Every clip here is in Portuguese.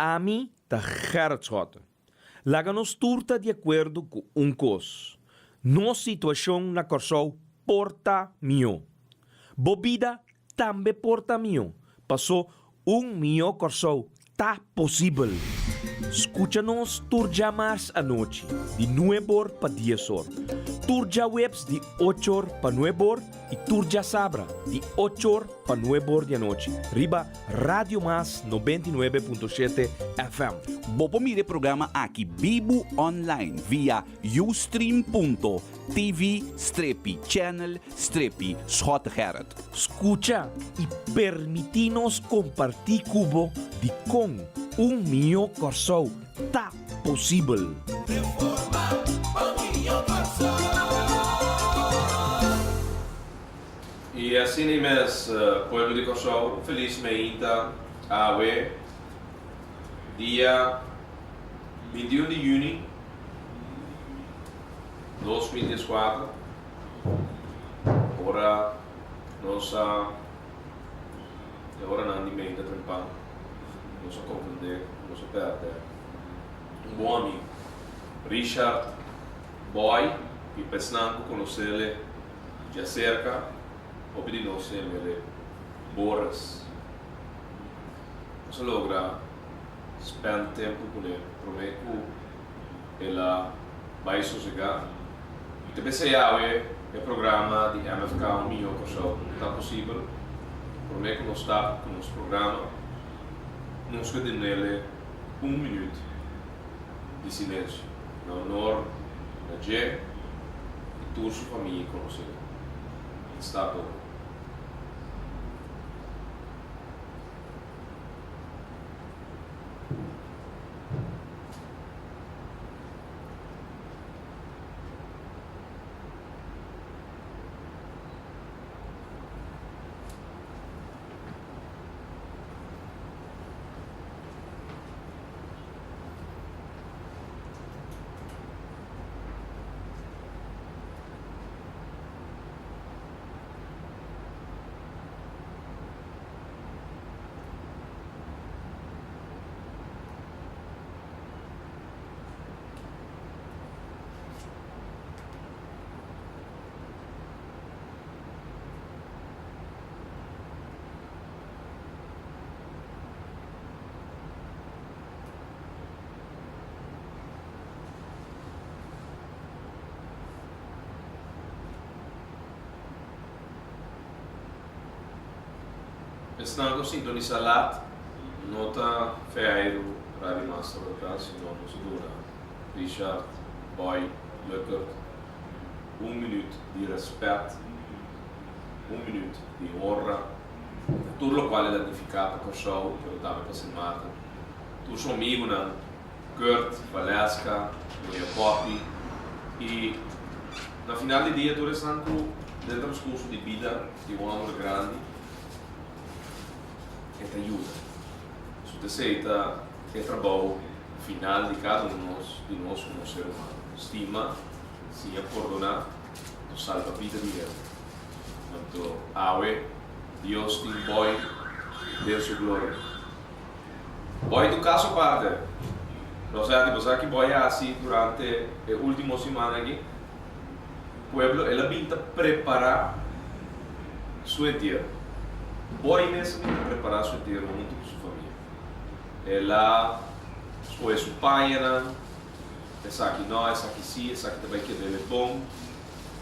a mim tá Gertshot. Laga nos turta de acordo com cos. Nossa situação na Corsol porta mio. Bobida também porta mio. Passou mio Corsol tá possível. Escucha-nos turja mais à noite, de 9 para 10 horas. Turja webs de 8 horas para 9 horas e turja sabra de 8 horas para 9 horas da noite. Riba Radio Mas 99.7 FM. Bopo mire programa aqui Bibo Online via ustream.tv/channel/Schotgerrit. Escucha e permite-nos compartilhar cubo de com mio Corsol tá possível. E assim mesmo, povo de Corsol, felizmente, awe, dia 21 de junho de 2024, ora nossa, agora não de meio da trampa, nossa compreender, nossa perder, bom amigo, Richard Boy, e pensando conhecer ele de cerca. Obedi nós ele Boras. Nós logra spend tempo com ele, prometo ela vai sossegar. E também se o programa de MFK Mio Corsol está possível. Prometo nós está com nosso programa. Nós queremos nele minuto de silêncio. Na honor da Jé e toda sua família conhecida. Está bom. Estando sintonizado, nota feiro Radio Master Podcast, nome segura, Richard Boy Luckert, minuto de respeito, minuto de honra, tudo o qual é identificado com o show que eu estava passando mata, tu sou amigo na Kurt, Valesca, Maria Poppy, e na final do dia tu estando dentro do curso de vida de um amor grande, que te ajuda. Se você aceita que trabalho final de cada um de nós como ser humano, estima, se perdonar, tu salva a vida de ele. Então, awe, Deus tem boi, Deus sua glória. Boi do caso parte. Nós sabemos que boi é assim durante a última semana aqui. O povo ela vinha preparar sua terra. Boi mesmo preparar sua terra junto com sua família. Ela foi sua pai, essa aqui não, essa aqui sim, essa aqui também que é bom.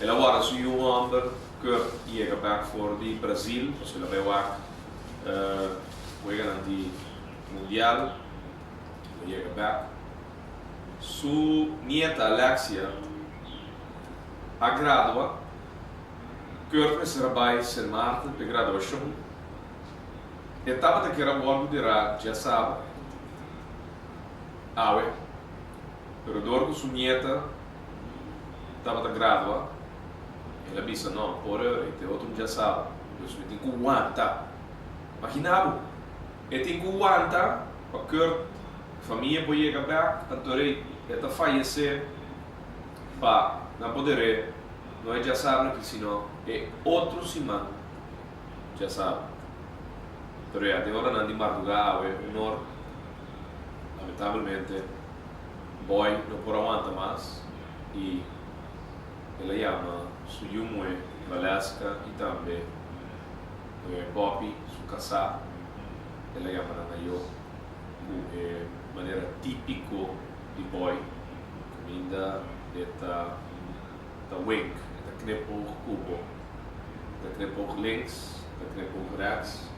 Ela agora se o homem que ia back for de Brasil, porque ela veio aqui, de mundial, ia back. Sua nieta Alexia a gradua, que eu trabalho ser Marta de graduação. Etapa que era bom dirá, já sabe. Pero dorgo sua nieta estava da gradua. Ela disse não, por tem outro já sabe. Eu só tenho que aguentar. Imaginava, eu tenho que aguentar porque a família pode chegar back, adorei, ela falecer, para não poder, nós já sabemos que senão é outro semana, já sabe. Pero ya, de hora não de madrugada, honor, lamentablemente, boy no por aguanta más y ele llama su yumue, Alaska y también Bobby, su casa, ele llama na yo, maneira típico de boy, comida da wing, da knippel cubo, da knippel links, da knippel rechts,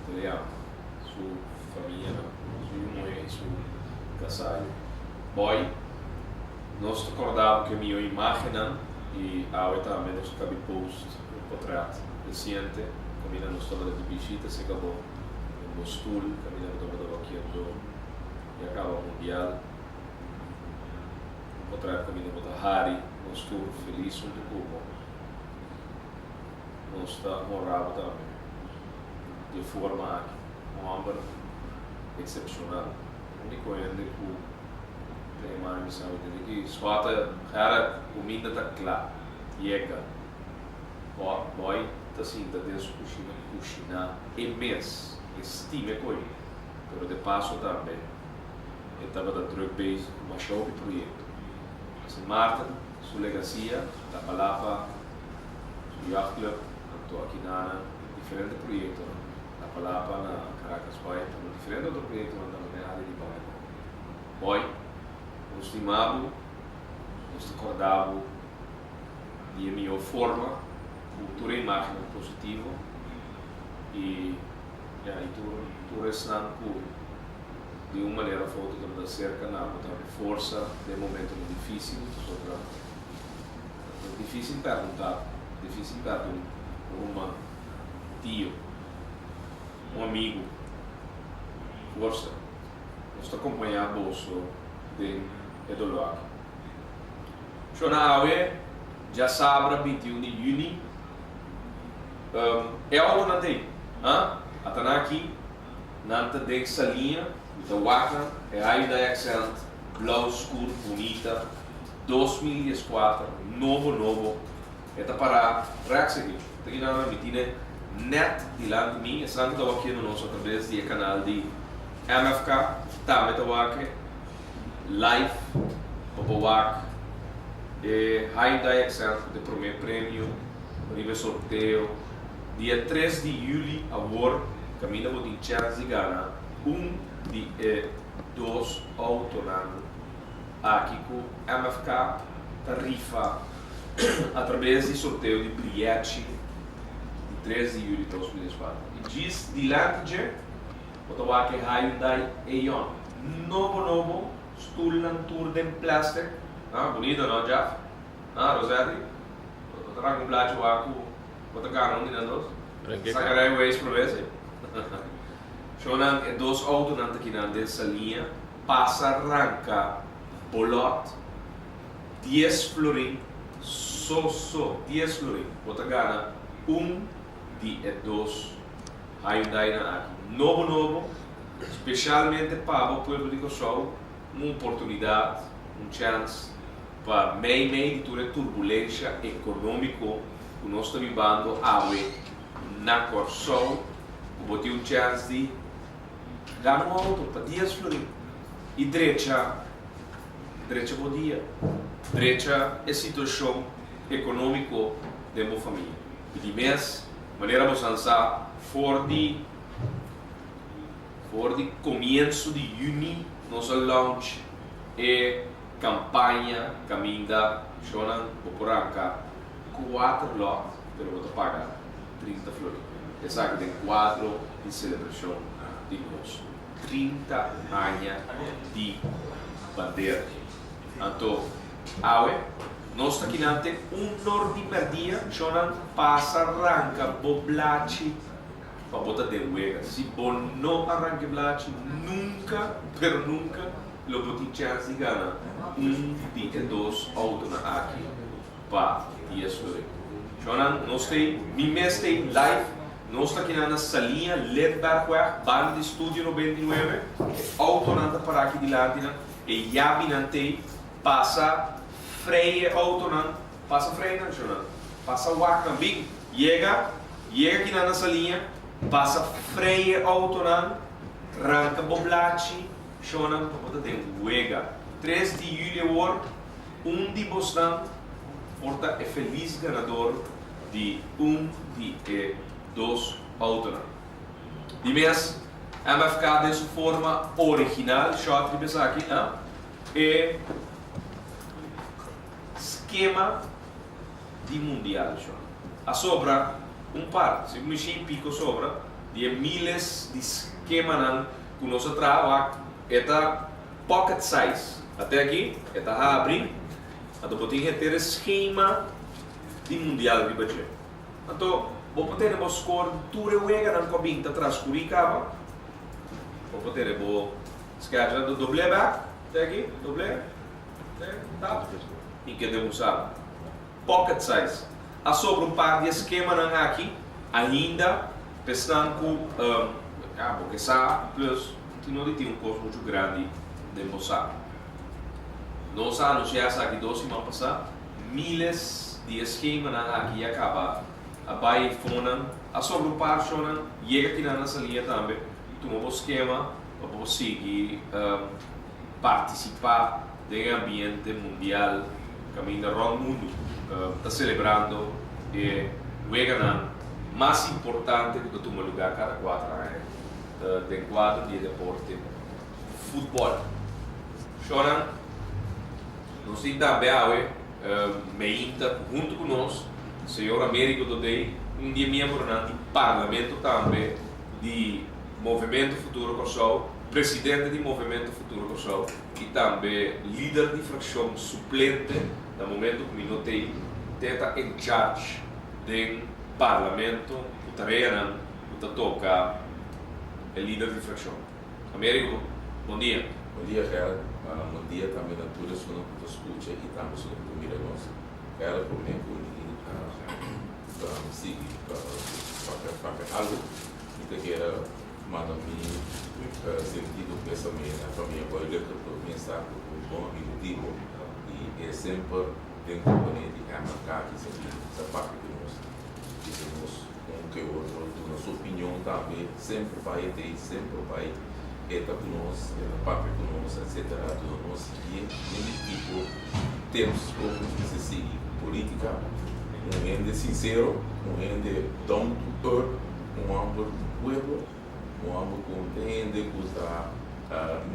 ele llama su família, su yumue, su casa. Boy, nós acordávamos que minha imagem e a também nós cabe post um portrait recente, caminhando nos toda de bichita se acabou no stool, caminhando todo aqui e acaba o mundial. Um portrait caminhando da Harry, no stool feliz um do cubo. Nós está morado também, de forma um homem excepcional, único ainda que maar we zouden denken, zwarte gara comida tá clara, chega, boy, tá assim, tá dentro cozinhar imenso, estima coisa, mas de passo também, eu estava da drug base, uma show de projeto, assim Martin, sua legacia, da palavra, seu yacht club, estou aqui na diferente projeto, da palavra na Caracas Boy, diferente outro projeto na área de boy. Nos estimávamos, nos acordávamos de melhor forma, cultura e imagem positiva e tu restando de uma maneira ou outra da cerca na força de momento difícil, difícil perguntar um tio, um amigo, força, nos acompanhar bolso de Edoloak. Chonawe, já sabe, 21 de junho, é algo na tem, até aqui, nanta de salinha, da Waka, é aí da accent, blau escuro, bonita, 2004, novo, é para Rex aqui, aqui na mitina net de lá de mim, é sangue da aqui no nosso através do canal de MFK, tá, metawake, live, Popowak, High Day Accent de primeiro prêmio, nível sorteio, dia 3 de julho, agora, caminhamos de chance de ganhar de 2 autonômicos aqui com MFK, tarifa, através de sorteio de bilhete de 3 de julho de 2004. E diz de Lange, Popowak Hyundai Eon, novo, Stullan Turden Plastic, bonito não, Jeff? Rosetti? Trago um blacho aqui, bota carro de nós. Sacarei o ex-provese. Shonan é 2 autos aqui nessa linha, passa arranca, bolot, 10 florim, só 10 florim. Bota gana de 2 Hyundai aqui. Novo, especialmente para o público show. Uma oportunidade, chance para meio de toda turbulência econômica que nós estamos vivendo na Corsol, que tem chance de ganhar um auto para dias florir. E direita bom dia, direita é a situação econômica da minha família. E de mês, maneira de lançar fora de começo de junho, nosso launch e campanha caminha Shonan Poporanca 4 lotes, pero vou pagar 30 flores. Essa aqui tem 4 de celebração de nós. 30 anos de bandeira. Então, nós aqui nante norte per dia, Shonan passa arranca boblachi para botar de huega. Se bom não arranque blachi, nunca, lo botin chance de ganhar de 2 autos aqui para dias flores. Shonan, nós tem, mês tem live, nós aqui na salinha Ledbergweg, banda de estúdio 99, auto nanta para aqui de Latina, e já binante passa freie auto nan, passa freie nan, Shonan, passa wak nan big, chega aqui na salinha, passa freie auto nan, ranca boblachi, Shonan, como tem Uega. 3 de julho, de Boston, porta é feliz ganador de de 2 autos. De mês, vai ficar de sua forma original, só que pensar aqui, é esquema de mundial. A sobra, par, se mexer pico sobra, de milhares de esquema que nós trabalhamos, é pocket size. Até aqui, é abrir, então vou ter que ter esquema de mundial de budget. Então, vou ter o score tudo o ega na cabine atrás curicava. Vou ter o schedule do doble back, até aqui, doble, tá? E que devemos usar pocket size. A sobre par de esquema aqui, ainda pensando porque sabe, plus, não tem custo muito grande de mostrar. Nós anunciamos aqui 2 semanas passadas, milhares de esquemas aqui acaba a baia fona, a sobre o par chona, chega aqui na nossa linha também, toma o esquema para conseguir participar do ambiente mundial, caminho ao mundo, está celebrando e o mais importante que toma lugar cada 4 anos, do quadro de deporte, futebol. Chona, nós temos também meinta junto conosco, o senhor Américo Dodei, dia membro do parlamento também de Movimento Futuro Kosovo, presidente do Movimento Futuro Kosovo e também líder de fração suplente no momento que eu tenho tenta em charge do parlamento, o tarefa que toca o líder de fração. Américo, bom dia. Bom dia, Gerald. Bom dia também a todos que nos escutam e também sobre a primeira nossa. Gerald, por exemplo, seguir para algo que queira mandar-me sentido pensamento, a família pode ler que eu pensar com um bom amigo digo e é sempre tem componente que é marcar que essa parte que nós dizemos que outro, a nossa opinião também sempre vai ter, sempre vai estar conosco, a parte conosco, etc. Tudo nós seguir nenhum tipo temos como se seguir política, um ende sincero, um ende down to earth, um ambos pueblo, um ambos compreende que está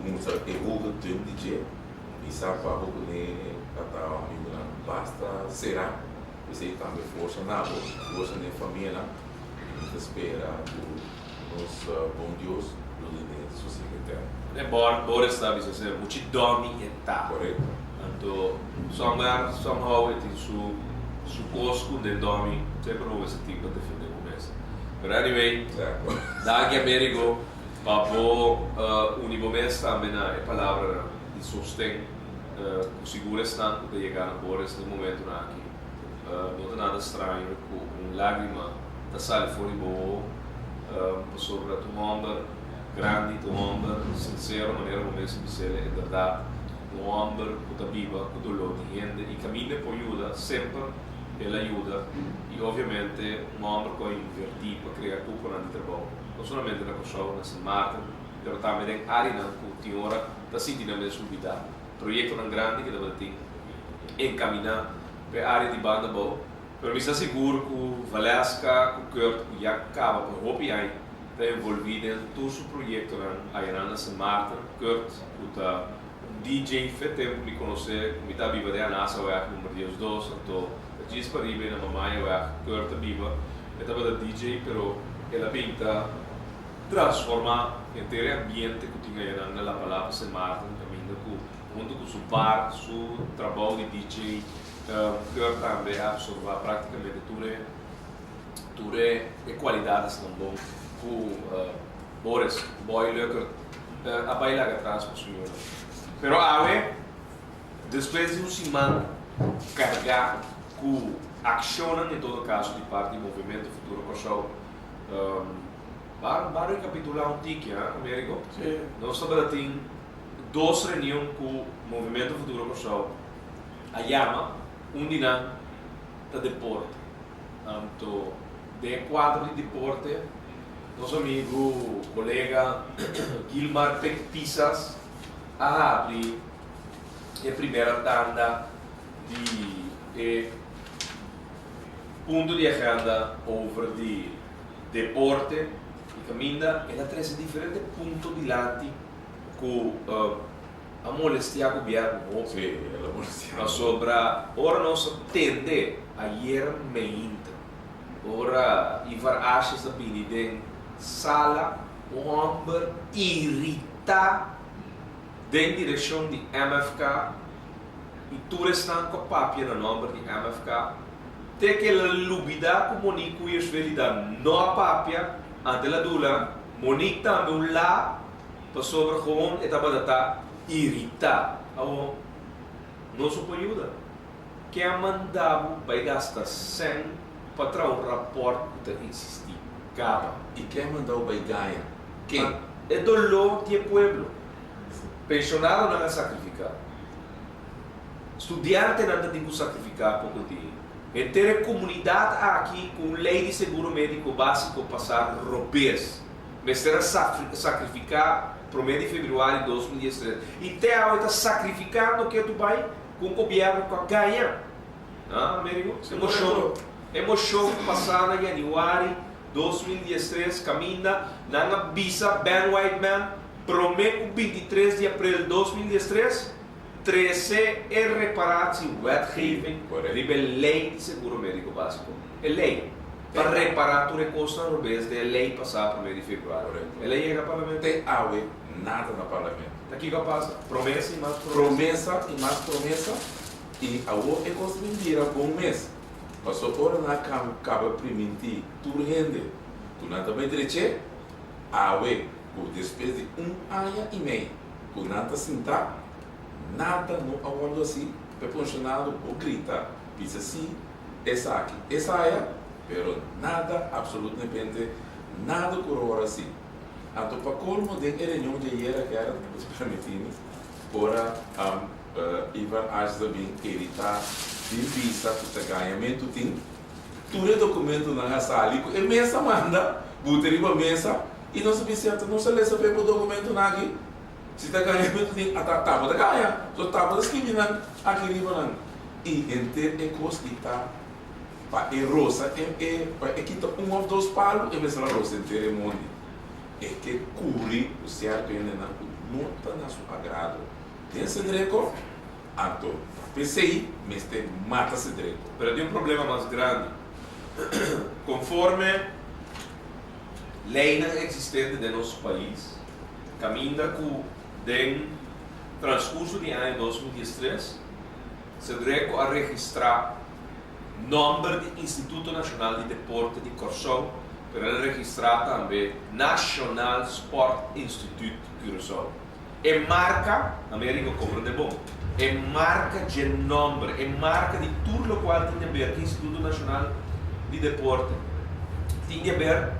muita erro que tem de dizer e sabe para o que cada amigo não basta será você também força na força na família e espera do nosso bom Deus do líder social. É bom estar você muito dorme e tá. Correto. Então, somehow it is su cosco de dorme sempre houve esse tipo de defender começa. But anyway, daqui a Américo para unibomens também a palavra de sostém com segurança de chegar a Boris no momento aqui. Não tem nada estranho com lágrima da sala fora boa sobre a tua onda grande, tua onda sincera, maneira como esse bichel é verdade. Um homem que está vivo, que dolor de gente e caminha por ajuda, sempre ele ajuda e obviamente um homem que invertir para criar culpa no trabalho, não somente na Kosovo, na São Martin, mas também na área que o senhor está sentindo a mesma vida. Projeto grande que deve ter encaminhar para a área de banda boa, mas me está seguro que o Valesca, que o Kurt, que já acaba por roupa aí, está envolvido em todo o projeto na São Martin, Kurt, que está DJ fez tempo de conhecer, me está viva de Anassa, eu acho, número 2, então, a gente para ir na mamãe, eu acho, que está viva, eu estava da DJ, pero ela pinta transformar inteiro ambiente que tinha na palavra São Martin, junto com o bar, o trabalho de DJ, que também absorver praticamente tudo a qualidade tão bom, com Boris, boiler, a bailar atrás para o senhor. Pero agora, depois de semana carregar com ação em todo caso de parte do movimento Futuro Kosovo, para recapitular um tique, Américo? Sim. Nós estamos tendo 2 reuniões com o movimento Futuro Kosovo. A Yama, dinâmico de deporte. Então, de quadro de deporte, nosso amigo, colega Gilmar Pisas, a abrir a primeira tanda de ponto de agenda over de deporte e caminda. Ela traz diferentes pontos de lati que a molestia o governo. Sì, è la polizia. Sobra, ora nós tende a ir meinta. Ora, Ivar Ashes da Bini den sala, omber, irrita den direção de MFK e tu restan com a papia na nombre de MFK. Te que la lubida comunico e as verdade não a papia, ante la dula, Monique também lá, para sobre gewoon, etapa data, irrita. Não se pode ajudar. Que é mandado para gastar 100 para trazer um rapport que está insistir. Caba. E quem mandou para Gaia? Quem? É dolor do pueblo. Pensionado não é sacrificar. Estudante não tem que sacrificar pouco tempo. E ter a comunidade aqui com lei de seguro médico básico passar robês. Mas será sacrificar para o mês de fevereiro de 2013. E até agora está sacrificando que tu vai com o governo para ganhar. Ah, amigo? Emoção passada em janeiro 2013, caminha na visa Ben Whiteman, promete o 23 de abril de 2013, 13 é reparado se wetgeving, ribe lei de seguro médico básico. É lei. Para reparar tudo custa no vez de lei passar para o mês de fevereiro. É lei chega ao parlamento. Tem água, nada no parlamento. Aqui que passa? Promessa e mais Promessa e mais promessa. E a outra é construir um bom mês. Mas agora não acaba permitir tudo rende. Tu não também direito, água, por despesa de 1 ano e meio. Tu não está sentar, nada no aguardo assim, para funcionário ou grita. Diz assim, essa aqui, essa é, pero nada, absolutamente, nada por hora assim. Então, para colmo de reunião de hierarquia que era permitido, para Ivan Ashdabin, ele está de vista para o ganhamento, tem todo o documento na sala, e mesa manda, botar em mesa, e não se precisa, não se lê saber o documento aqui. Se está ganhamento, tem a tábua da ganha, só tábua da esquina, aqui riba. E entre é coisa que está para a roça, é que está ou dois palos, e mesmo a roça inteira é mundo. É que cobrir o certo ainda não está na sua agrado. Tem esse direito, então, PCI, mas tem mata esse direito. Mas tem um problema mais grande. Conforme lei existente do nosso país, caminha com o transcurso de ano 2013, se direito a registrar nome de Instituto Nacional de Deporte de Curaçao, para registrar também National Sport Institute de Curaçao. É marca, América compra de bom, é marca de nome, é marca de tudo o qual tem a ver com o Instituto Nacional de Deporte. Tem a ver,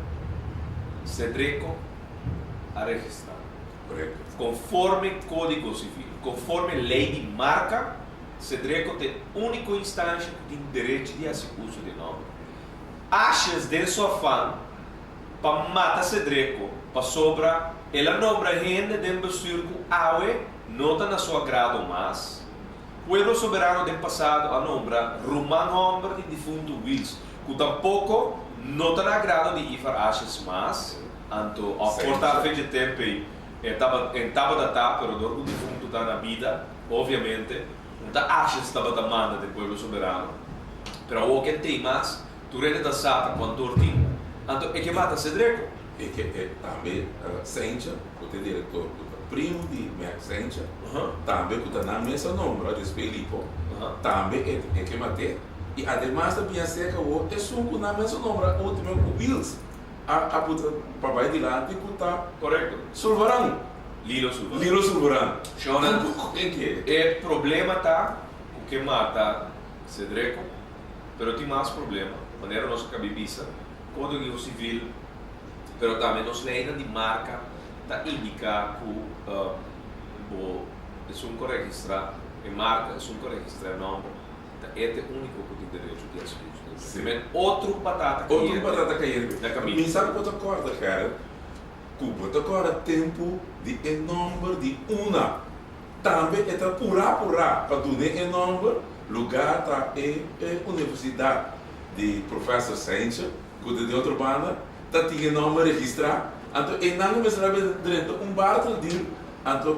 Cedreco a registrar. Correto. Conforme Código Civil, conforme lei de marca, Cedreco tem única instância que tem direito de fazer uso de nome. Achas de sua fã para matar Cedreco, para sobra, ela nombra gente de investir com AUE, não está na sua grado mais. O pueblo soberano do passado a nombra Roman Hombre de defunto Wills, que tampouco não está na grado de Ivar Ashes mais. Então, a porta de tempo estava da tapa, pero o defunto está na vida, obviamente. Então, Ashes estava da manda do pueblo soberano. Pero o que tem mais, tu rende da sata quando tortinho. Então, é que mata Cedreco. E que também Sencha, o diretor, o primo de Mac Sencha, também que está na mesma número de Spelipo, também é que matei. E ademais também seca o é suco na mesma número, o último com Wills, a puta papai de lá, que está Correto. Sulvarão. Lilo Sullivan. Lilo Sulvarão. Shonan, Em que? o problema está com que mata Cedreco, pero tem mais problema. Maneira nossa cabeça, Código Civil, pero também nos leis de marca, está indicar que é um registrar, é marca, é um registrar nome, é o único que tem direito de assumir. Também outro batata que Outro batata cair. da caminho. Me sabe quanto acorda, cara? Cuba agora tempo de em nome de uma também está pura para donar em nome lugar tá universidade de professor Saincha que de outra banda tá tinha nome registrar então e não me sabe direito barco de então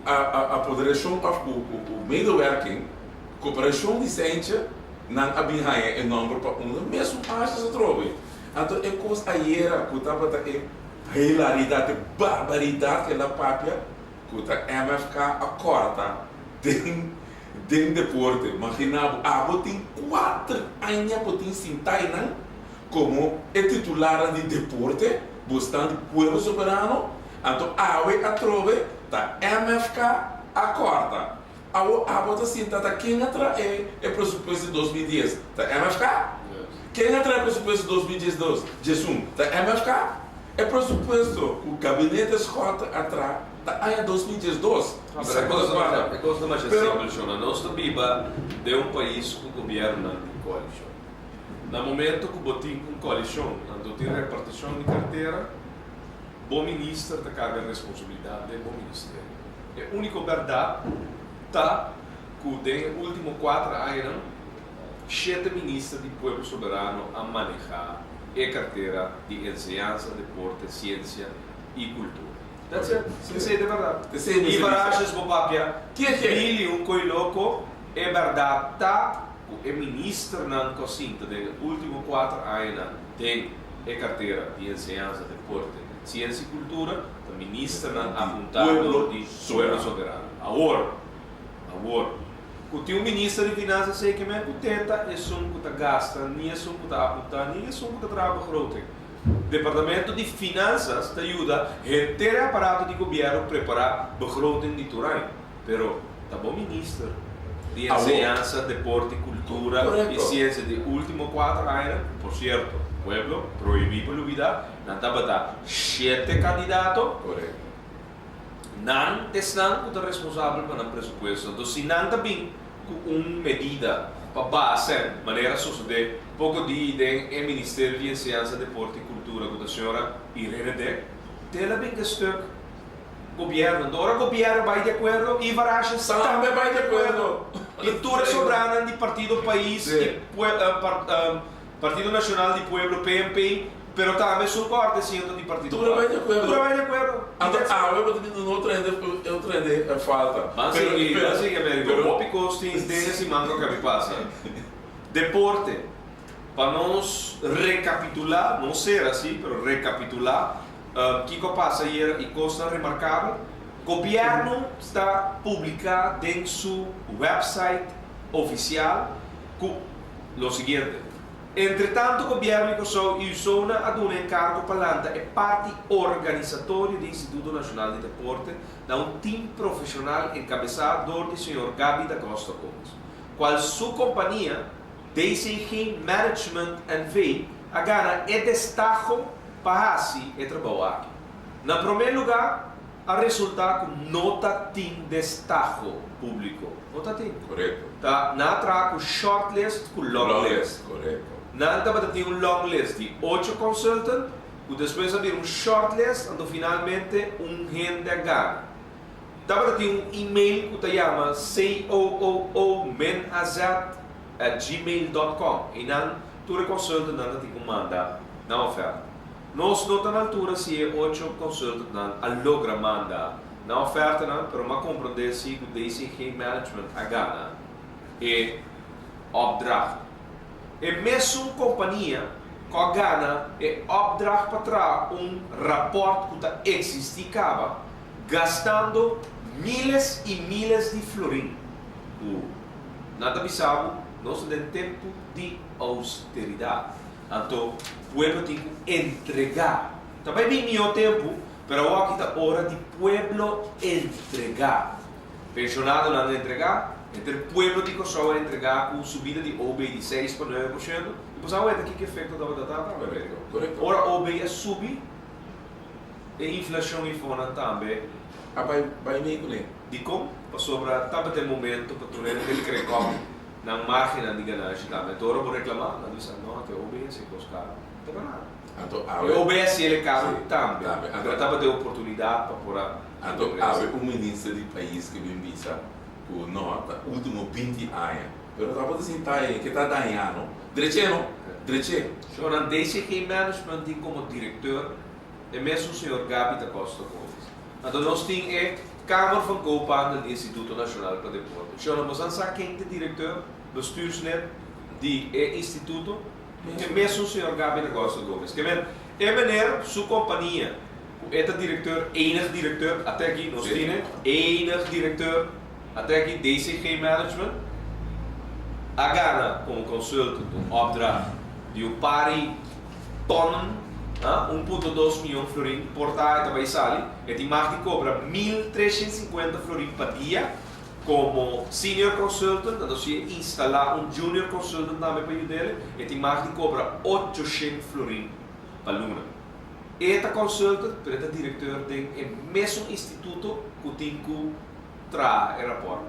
a apoderação o medewerking cooperação de Saincha não abinhaia em nome para mesmo acha se trove então é coisa ayer que estava hilaridade, barbaridade que ela papia, que a MFK acorda tem deporte. Imagina, tem 4 anos para ter Sintainan como é titular de deporte, bastante povo soberano. Então, a trove, a MFK acorda. A bota Sinta, quem entra é presupuesto de 2010, a MFK? Quem entra é presupuesto de 2012, Jesus, a MFK? É presupuesto o gabinete Scott atrás da ano 2012. Isso é coisa mais simples, nós estamos de um país com o governo de coalição. No momento que botim com coalição, quando tem repartição de carteira, bom ministro tem carga de responsabilidade do bom ministério. É a única verdade tá que nos últimos 4 anos, 7 ministros do povo soberano a manejar e carteira de enseñanza, deporte, ciência e cultura. That's it. Isso é de verdade. E Barajas Bopapia, ele um coi louco, é verdade, tá? O ministro não cosinta de último 4 anos tem a carteira de enseñanza, deporte, ciência e cultura, o ministro não apontado de soberano. Agora, que o ministro de Finanças sei que me tenta é só que gasta, nem é só que apontar, nem é só que trabalha grote. Departamento de Finanças te ajuda a ter aparato de governo preparar begroting de terreno. Pero tá bom ministro de enseñanza, deporte, cultura e ciência de último 4 anos, por certo, o pueblo proibiu por olvidar, não estava 7 candidatos. Correto. Não estão responsáveis pelo presupuesto. Então, se não está bem com uma medida para base, maneira suceder, pouco de o Ministério de Ciência, Deporte e Cultura, com a senhora Irene Deck, tem bem que estar governo. Agora o governo vai de acordo e Barajas também vai de acordo. E tudo soberana de Partido País, e Partido Nacional de Pueblo, PNP, pero também sou parte de Partido Tudo vai de acordo. Tudo vai de acordo. Eu outro é falta. Mas sim, Américo, o Picos tem esse mango que me passa. Deporte, para nós recapitular, não ser assim, mas recapitular, o que passa aí e coisa remarcável, o governo está publicado em seu website oficial o seguinte. Entretanto, o governo usou a dar encargo para é parte organizatória do Instituto Nacional de Deporte, de um time profissional encabeçado do Sr. Gabi da Costa Gomes, qual sua companhia, DCG Management V, a gana é destaque para assim e trabalhar. Na primeiro lugar, a resultar com nota tem destaque público. Nota tem. Correto. Tá na traco shortlist com long list. Correto. Não estava ter um long list de 8 consultants, e depois havia um shortlist, e finalmente gente a gana. Estava ter um e-mail que se chama cooomenazat@gmail.com e não toda consulta não tem como mandar na oferta. Nós não estamos na altura se é 8 consultantes não logra mandar na oferta, não, mas uma compreender se o DCG Management a gana é opdracht. E mesmo companhia que a gana é opdracht para trás rapport que existia gastando milhas e milhas de florim. Nada bisabo, nós temos tempo de austeridade. Então, o povo tem que entregar. Também bem meu tempo, mas aqui está a hora de povo entregar. Pensionado não entregar, entre o povo tem que só entregar com subida de OB de 6 para 9%. E depois, aqui que efeito da data? Correto. Ora, OB é subir, e a inflação e fona também. Vai meio com De como? Para sobrar, estava até momento para tu ver aquele crecó na margem de ganagem. Então, agora vou reclamar, não disse, não, até OB é se coscar. Não tem nada. Então, E obedece ele caro Sim, também. também. Então, estava de oportunidade para pôr Então, há um ministro de país que vem visa com nota, último 20 anos. Mas estava dizendo que está ganhando. Direito. Jonan DCG Management tem como diretor é mesmo o senhor Gabi da Costa Gomes. Então, nós temos a Câmara van Koophandel do Instituto Nacional para Deporte. Jonan, nós sabe quem é o diretor, bestuurslid do Instituto, é mesmo o senhor Gabi da Costa Gomes. Que é maneira, sua companhia, é o diretor, enig diretor, até aqui, nós temos enig diretor, até aqui, DCG Management, a Gana como consultant, opdracht, de um pari tonnen, 1,2 milhão de florim por taia também sali, e tem mais de cobra 1.350 florim por dia como senior consultant, então se instalar junior consultant também para ele, e tem mais de cobra 800 florim por luna. Esta consultant, para o diretor, tem o mesmo instituto que tem que trazer rapport.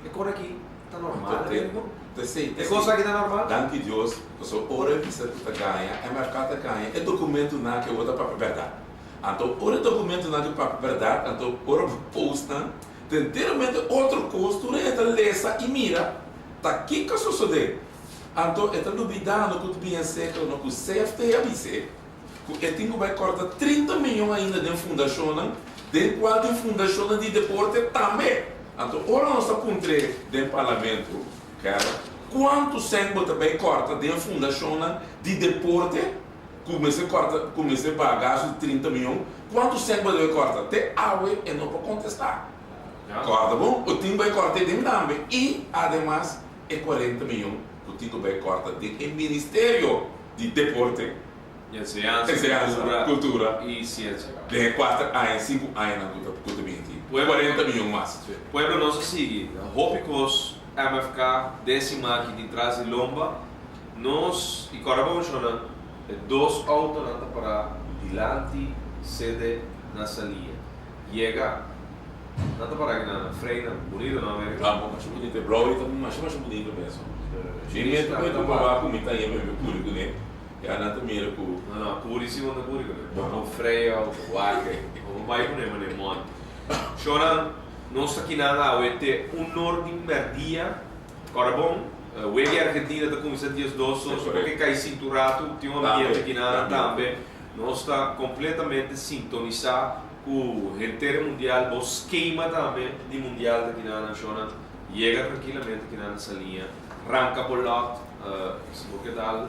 E agora aqui, está normal, é coisa que está normal? Danke Deus, so ora visa que ganha, é mercado ganha, é documento na que outra para verdade. Então, ora documento na que para verdade, então ora posta, tem inteiramente outro custo, é a lesa e mira, tá aqui que sucede. Então, é duvidando que tu bem seca, no que safety avise, que é tinha vai cortar 30 milhões ainda de fundação, de qual de fundação de deporte também. Então, ora nós apontamos do parlamento, cara, quanto sempre também corta de fundação de deporte, comecei a pagar de 30 milhões, quanto sempre deve cortar? Até água e não pode contestar. Corta bom? O time vai cortar de também. E, ademais, é 40 milhões que o time vai cortar de Ministério de Deporte, Cultura e Ciência. De 4 anos, 5 anos na Cultura 20. 40 milhões mais. O pueblo nosso sigue, Hopicos, MFK, décima aqui de trás de Lomba, nós, e agora vamos falar, dois autos para dilante, sede na salinha. Chega, nada para aqui na freina, bonito não é? Ah, mas bonito, é bro, então mais bonito mesmo. Gente, eu estou para com muita gente, meu público, né? E a nata mira com... Não, puríssimo da público, né? O freio, o guarda, o bairro não é monte. Choran, nós aqui na UET, norte merdia, agora bom, o EG Argentina está com 102 dosos, porque cai cinturado, tem um ambiente aqui na também, nós está completamente sintonizado com o inteiro mundial, o esquema também de mundial aqui na Choran, chega tranquilamente aqui nessa linha, arranca por lá, se você dá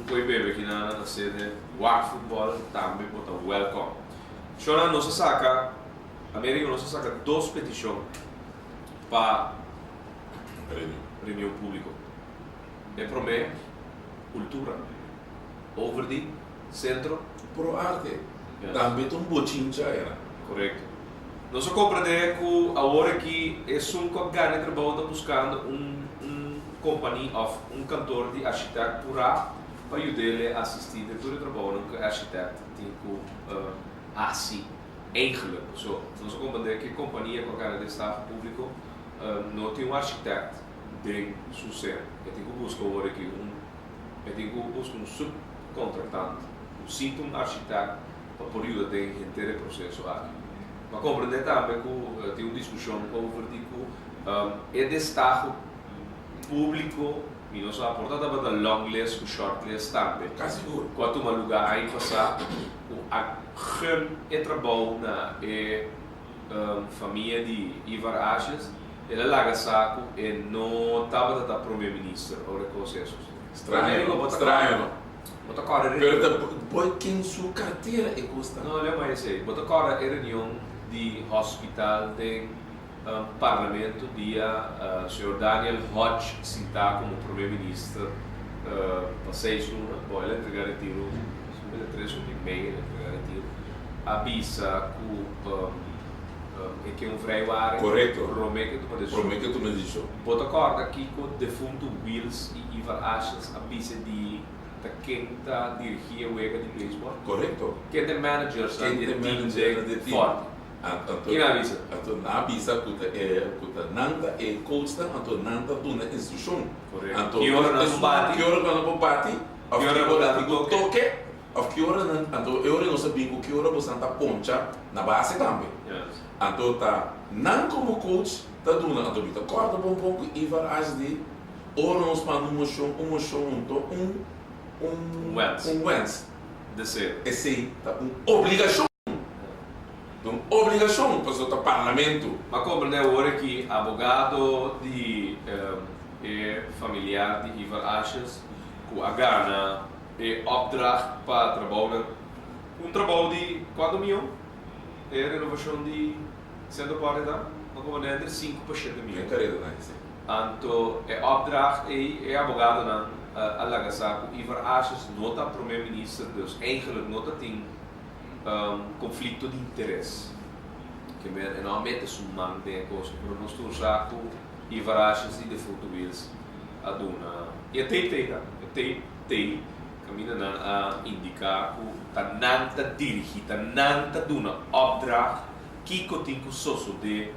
bebê aqui na sede, WAC Futebol também, então, welcome. Choran, nós saca, a América nós saca 2 petições para prêmio público. É para mim, cultura, overdie, centro. Pro arte. Também tem bochincha era. Correto. Nós compreendemos que agora que é um que ganha trabalho buscando companhia of cantor de arquitetura para ajudar a assistir a todo o trabalho que o arquiteto tem que assim. Eigenlijk, nós compreendemos que a companhia com a de Estado público não tem arquiteto de sucesso. Tem que buscar agora aqui um subcontratante, um arquiteto para poder ajudar a inteiro processo aqui. Mas compreender também que tem uma discussão sobre é de Estado público e nós aportamos para long list e short list também. Seguro. Quanto uma lugar aí passar, a gun é trabalho na família de Ivar Ashes, ele larga saco e não estava da primeiro-ministro ou reconceições. Estranho. Bota cara depois quem sua carteira é custa. Não, olha mais aí. Bota cara reunião de hospital de parlamento dia Sr. Daniel Hodge citar como primeiro-ministro para 6 lunas, poi ele entregar retiro, ele 3 e meia entregar retiro, avisa que um freio ar. Correto. Promete que tu me disse. Bota corda aqui com o defunto Wills e Ivar Ashes avisa de quem está dirigindo o EGA de beisebol. Correto. Que é de managers de time forte. Quem avisa? Então, avisa que nanta é coach, então nanta do na instituição. Correto. Que hora não bate? Que hora não bate? Que hora não toque? of que hora então eu não sabia que hora você está poncha na base também. Yes. Então tá, não como coach, tá dando na tua vida. Corta bom pouco e vai agir. Ora nós para um show, wens. De ser. Esse aí tá obrigação. Uma obrigação para o parlamento. Mas como né, agora que abogado de familiar de Ivar Ashes, com a gana e opdracht para trabalhar, trabalho de 4 milhões, renovação de 140, mas como né, de 5% de milhões. Carreira, né? Então, opdracht abogado na alagasaco Ivar Ashes nota primeiro-ministro, dus eigenlijk nota tem conflito de interesse. Que normalmente é man de coisa, mas nós temos já com Ivar Ashes e de português a dona. E até caminha a indicar que tá nanta dirigir, tá nanta dona opdracht que tem que sosso de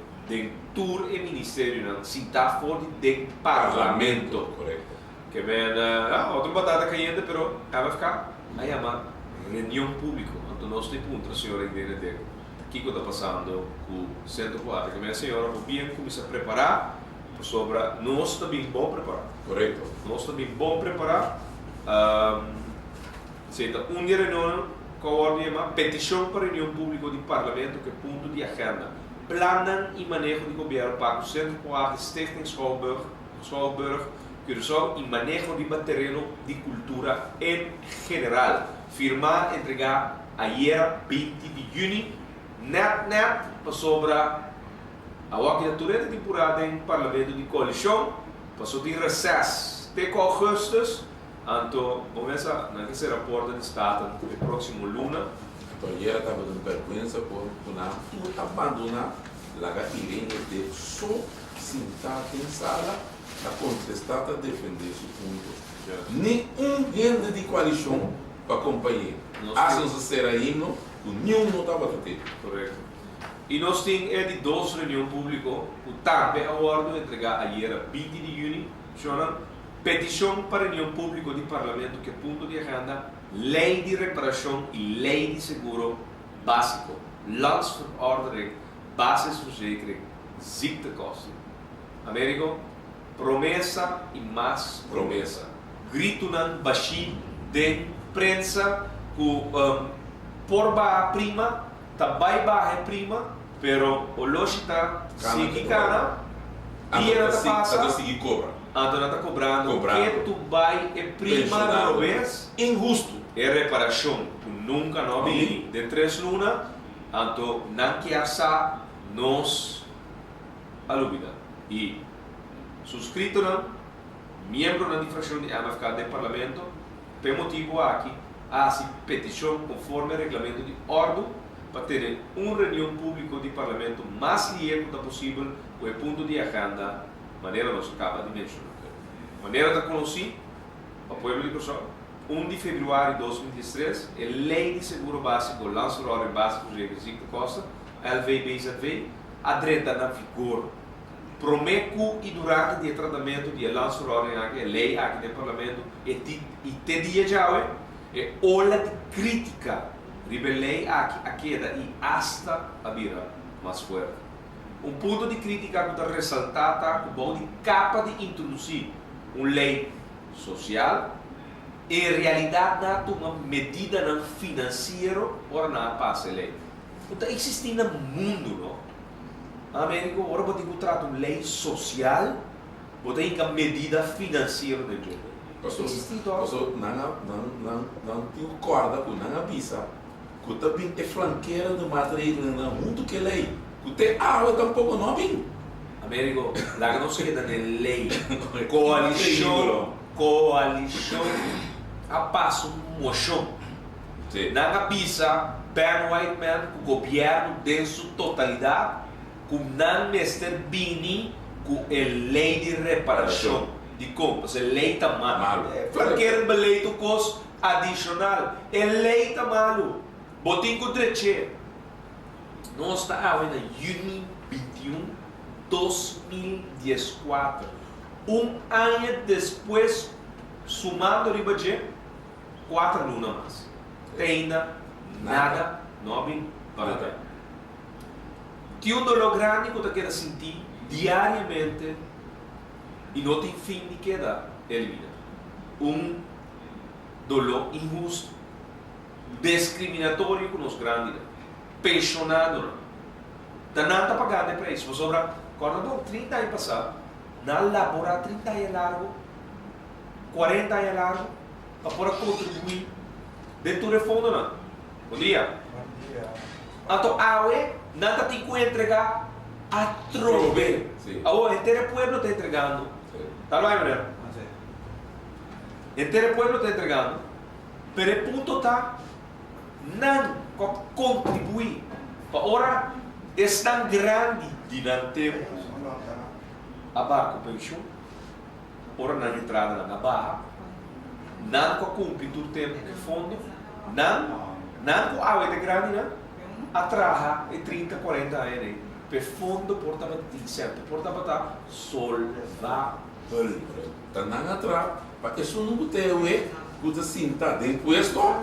tour e ministério não se está fora de parlamento. Correto. Que vem outra batata caindo, pero vai ficar aí uma reunião pública. Então nós temos senhora ideia de o que está passando com o centro quadro. Que a senhora bem começa a preparar sobre nós também bom preparar. Correto. Nós também bom preparar. Seita dia reunião com a ordem uma petição para a reunião pública do parlamento que é ponto de agenda. Plannen e manejo de governo para o centro quadro Stichting Schouwburg Curaçao e manejo de material de cultura em geral. Firmar, entregar ayer 20 de junho, net sobre a candidatura de temporada em Parlamento de Coalição, passou de recesso até agosto, então começa a ser a porta de Estado no próximo luna. Então, eu estava dando vergonha por não abandonar a gatilha de só sentar em sala a contestar, a defender esse ponto. Nenhum grande de coalição para acompanhar. Acham se ser aí, nenhum não estava a ter. Correto. E nós temos de 2 reuniões públicas, o TAP é a ordem de entregar ayer 20 de junho, chama petição para a reunião pública do Parlamento que é ponto de agenda, lei de reparação e lei de seguro básico, landsverordening, basisverzekering, ziektekosten. Américo, promessa e mais promessa. Grito nan baixi de prensa que por ba prima, também ba prima, pero o lógica significa e ela passa a seguir cobra. Então está cobrando que tu vai é prima da vez injusto. É reparação, tu nunca não vi de 3 lunas, então não quer sa nos alúbida e suscrito membro da infração de MFK do Parlamento, por motivo aqui a petição conforme o regulamento de ordem para ter uma reunião pública do Parlamento mais ligeiro possível com o ponto de agenda, maneira nós acaba de mencionar. Maneira de conhecer o povo de Curaçao, 1 de fevereiro de 2023, a Lei de Seguro Básico, Lançador Básico de Requisito de Costa, LVBZV, adreta na vigor. Prometo e durante o tratamento de lançador a lei aqui no Parlamento, e te dia já é hora de crítica, rebelei aqui a queda e hasta a vira mais forte. Ponto de crítica que está ressaltada com de capa de introduzir uma lei social e em realidade uma medida financeira para não passar a lei. Então existe no mundo, não? América agora você tem que tratar uma lei social, você tem que medida financeira dentro. Pastor, não tem corda, não avisa, que também é flanqueira de material na mundo que lei. Tem água tampouco não vem. Américo, lá que não se queda na lei, coalição, a passo moção. Na avisa, Ben Whiteman, o governo de sua totalidade, com não mestre bini, com a lei de reparação de compras, a lei está mal. Flanqueira de lei do custo adicional, a lei está mal. Botim com treche. Nós estamos em junho 21, 2014. Ano depois, somando o budget, 4 lunas mais. ainda nada não vem para ter. Que um dolor grande que você quer sentir diariamente e não tem fim de queda, elimina. Um dolor injusto, discriminatório com os grandes, pensionado. Dananta pagada para isso. Você sobra, quando 30 anos passado, na labora 30 anos largo, 40 anos largo, para poder contribuir dentro do fundo. Não. Bom dia. Então, aue, nada tem que entregar a trove. O inteiro pueblo está entregando. Está lá, mulher? Inteiro pueblo está entregando. Pero o ponto está, não contribuir. Para ora, é tão grande de não tempo. Abaixo com pensão. Ora, na entrada, na barra. Não cumpre todo o tempo de fundo. Não com a é grande, não. Atrás é 30, 40 anos. Per fundo porta sempre porta solvável. Tá na atrás, para isso não tem o que você sinta depois to,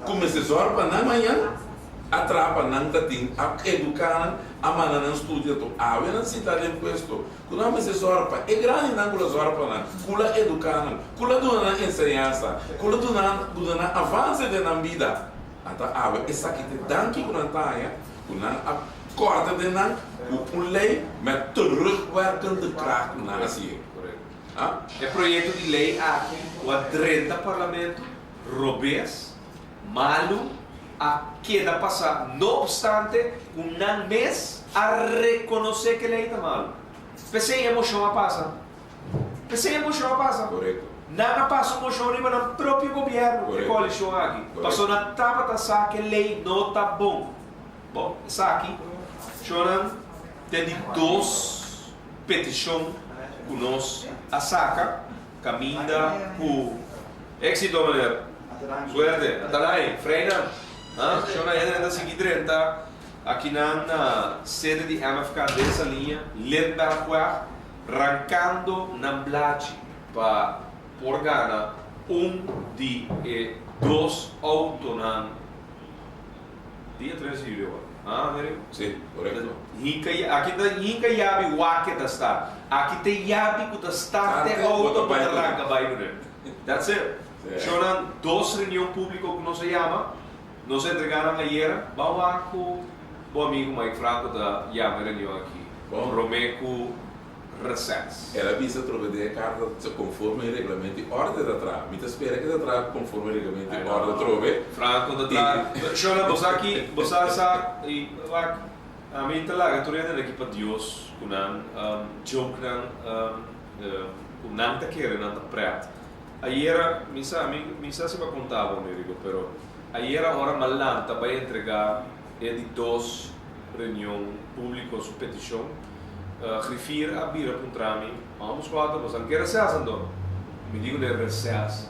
comece só para na manhã, atrapa não tem a educar a mana não estuda to, a ver não sinta depois to, quando a comece só para é grande não kula só para não, kula educar, kula dona ensinança, kula dona avanço de na vida. Então, essa aqui tem danke quando tá aí, quando a corta de não, o lei, mas terugwerkende kracht na assim. É projeto de lei aqui, o adrenta parlamento, robês, malo, a queda passar. Não obstante, um mês a reconhecer que a lei está malo. Pensei em emoção a passar. Correto. Nada passa emoção riba no próprio governo de coalição aqui. Passou na tapa da que a lei não está bom. Bom, essa aqui, choram, tem 2 petições com nós, a saca, caminha com éxito, mulher. Suerte, até lá, freina. Chora ainda da seguinte renta, aqui na sede de MFK dessa linha, Ledbergweg, arrancando na blade para organa de 2 autos na dia 3 de julho. Mary? Sim, correto. Aqui tem yabi wake da start. Aqui tem yabi que da start é auto para arranca vai. That's it. Choram 2 reuniões públicas que não se chama, não se entregaram ayer. Vamos lá com o amigo Mike Franco da Yama reunião aqui. Bom, Romeco Recess. Ela visa trover a carta conforme o regulamento e ordem da trás. Me espera que da trás conforme o regulamento e ordem trove. Franco da trás. Choram você aqui, você sabe e a mim tá lá, eu estou aqui para Deus, com joke com não tá querendo não tá preto. Ayer, misa se vai contar bom amigo, pero ayer a hora malanta vai entregar de 2 reunião pública su petição. Griffier a bira contra mim, vamos quatro, mas não quer recesso então. Me digo de recesso.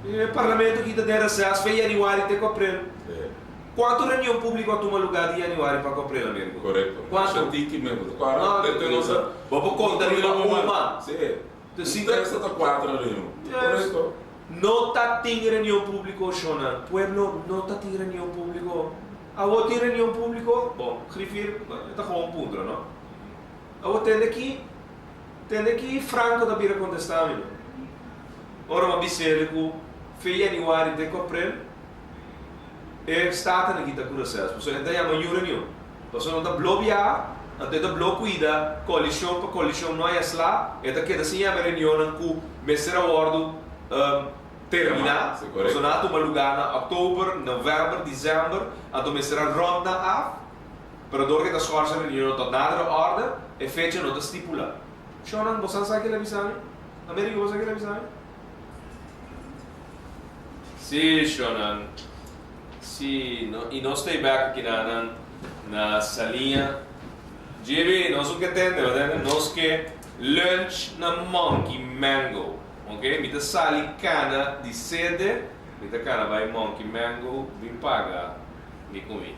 O parlamento aqui tem recesso, foi em januário de coprel. Quanto reunião pública toma lugar de januário para coprel, amigo? Correto. Quanto? Senti mesmo. Vamos contar uma. Sim. Interessa tá 4 reuniões. Correto. Não tá tem reunião pública, Shona. Pueblo não tá tem reunião pública. A outra reunião pública, bom, Griffier está com um ponto, não? Eu tenho aqui Franco da Bira contestar, meu. Ora, uma biceira que foi em januário de coprel e está aqui da curação. Você não tem a maior reunião. Você não está bloquear, não está bloqueada, coalição para coalição não é lá. E está assim a reunião que mestre acordo terminar. Você não está uma lugar na outubro, novembro, dezembro, então mestre ronda af. Para dor que está escolhendo a reunião está nada de ordem e fecha não está estipulada. Shonan, você sabe que ele avisa? Américo, você sabe que ele avisa? Sim, Shonan. Sim, e nós estamos aqui na salinha. GB, nós o que temos, nós que lunch na Monkey Mango. Ok? Mita sali cana de sede, mita cana vai Monkey Mango, vim paga, me comi.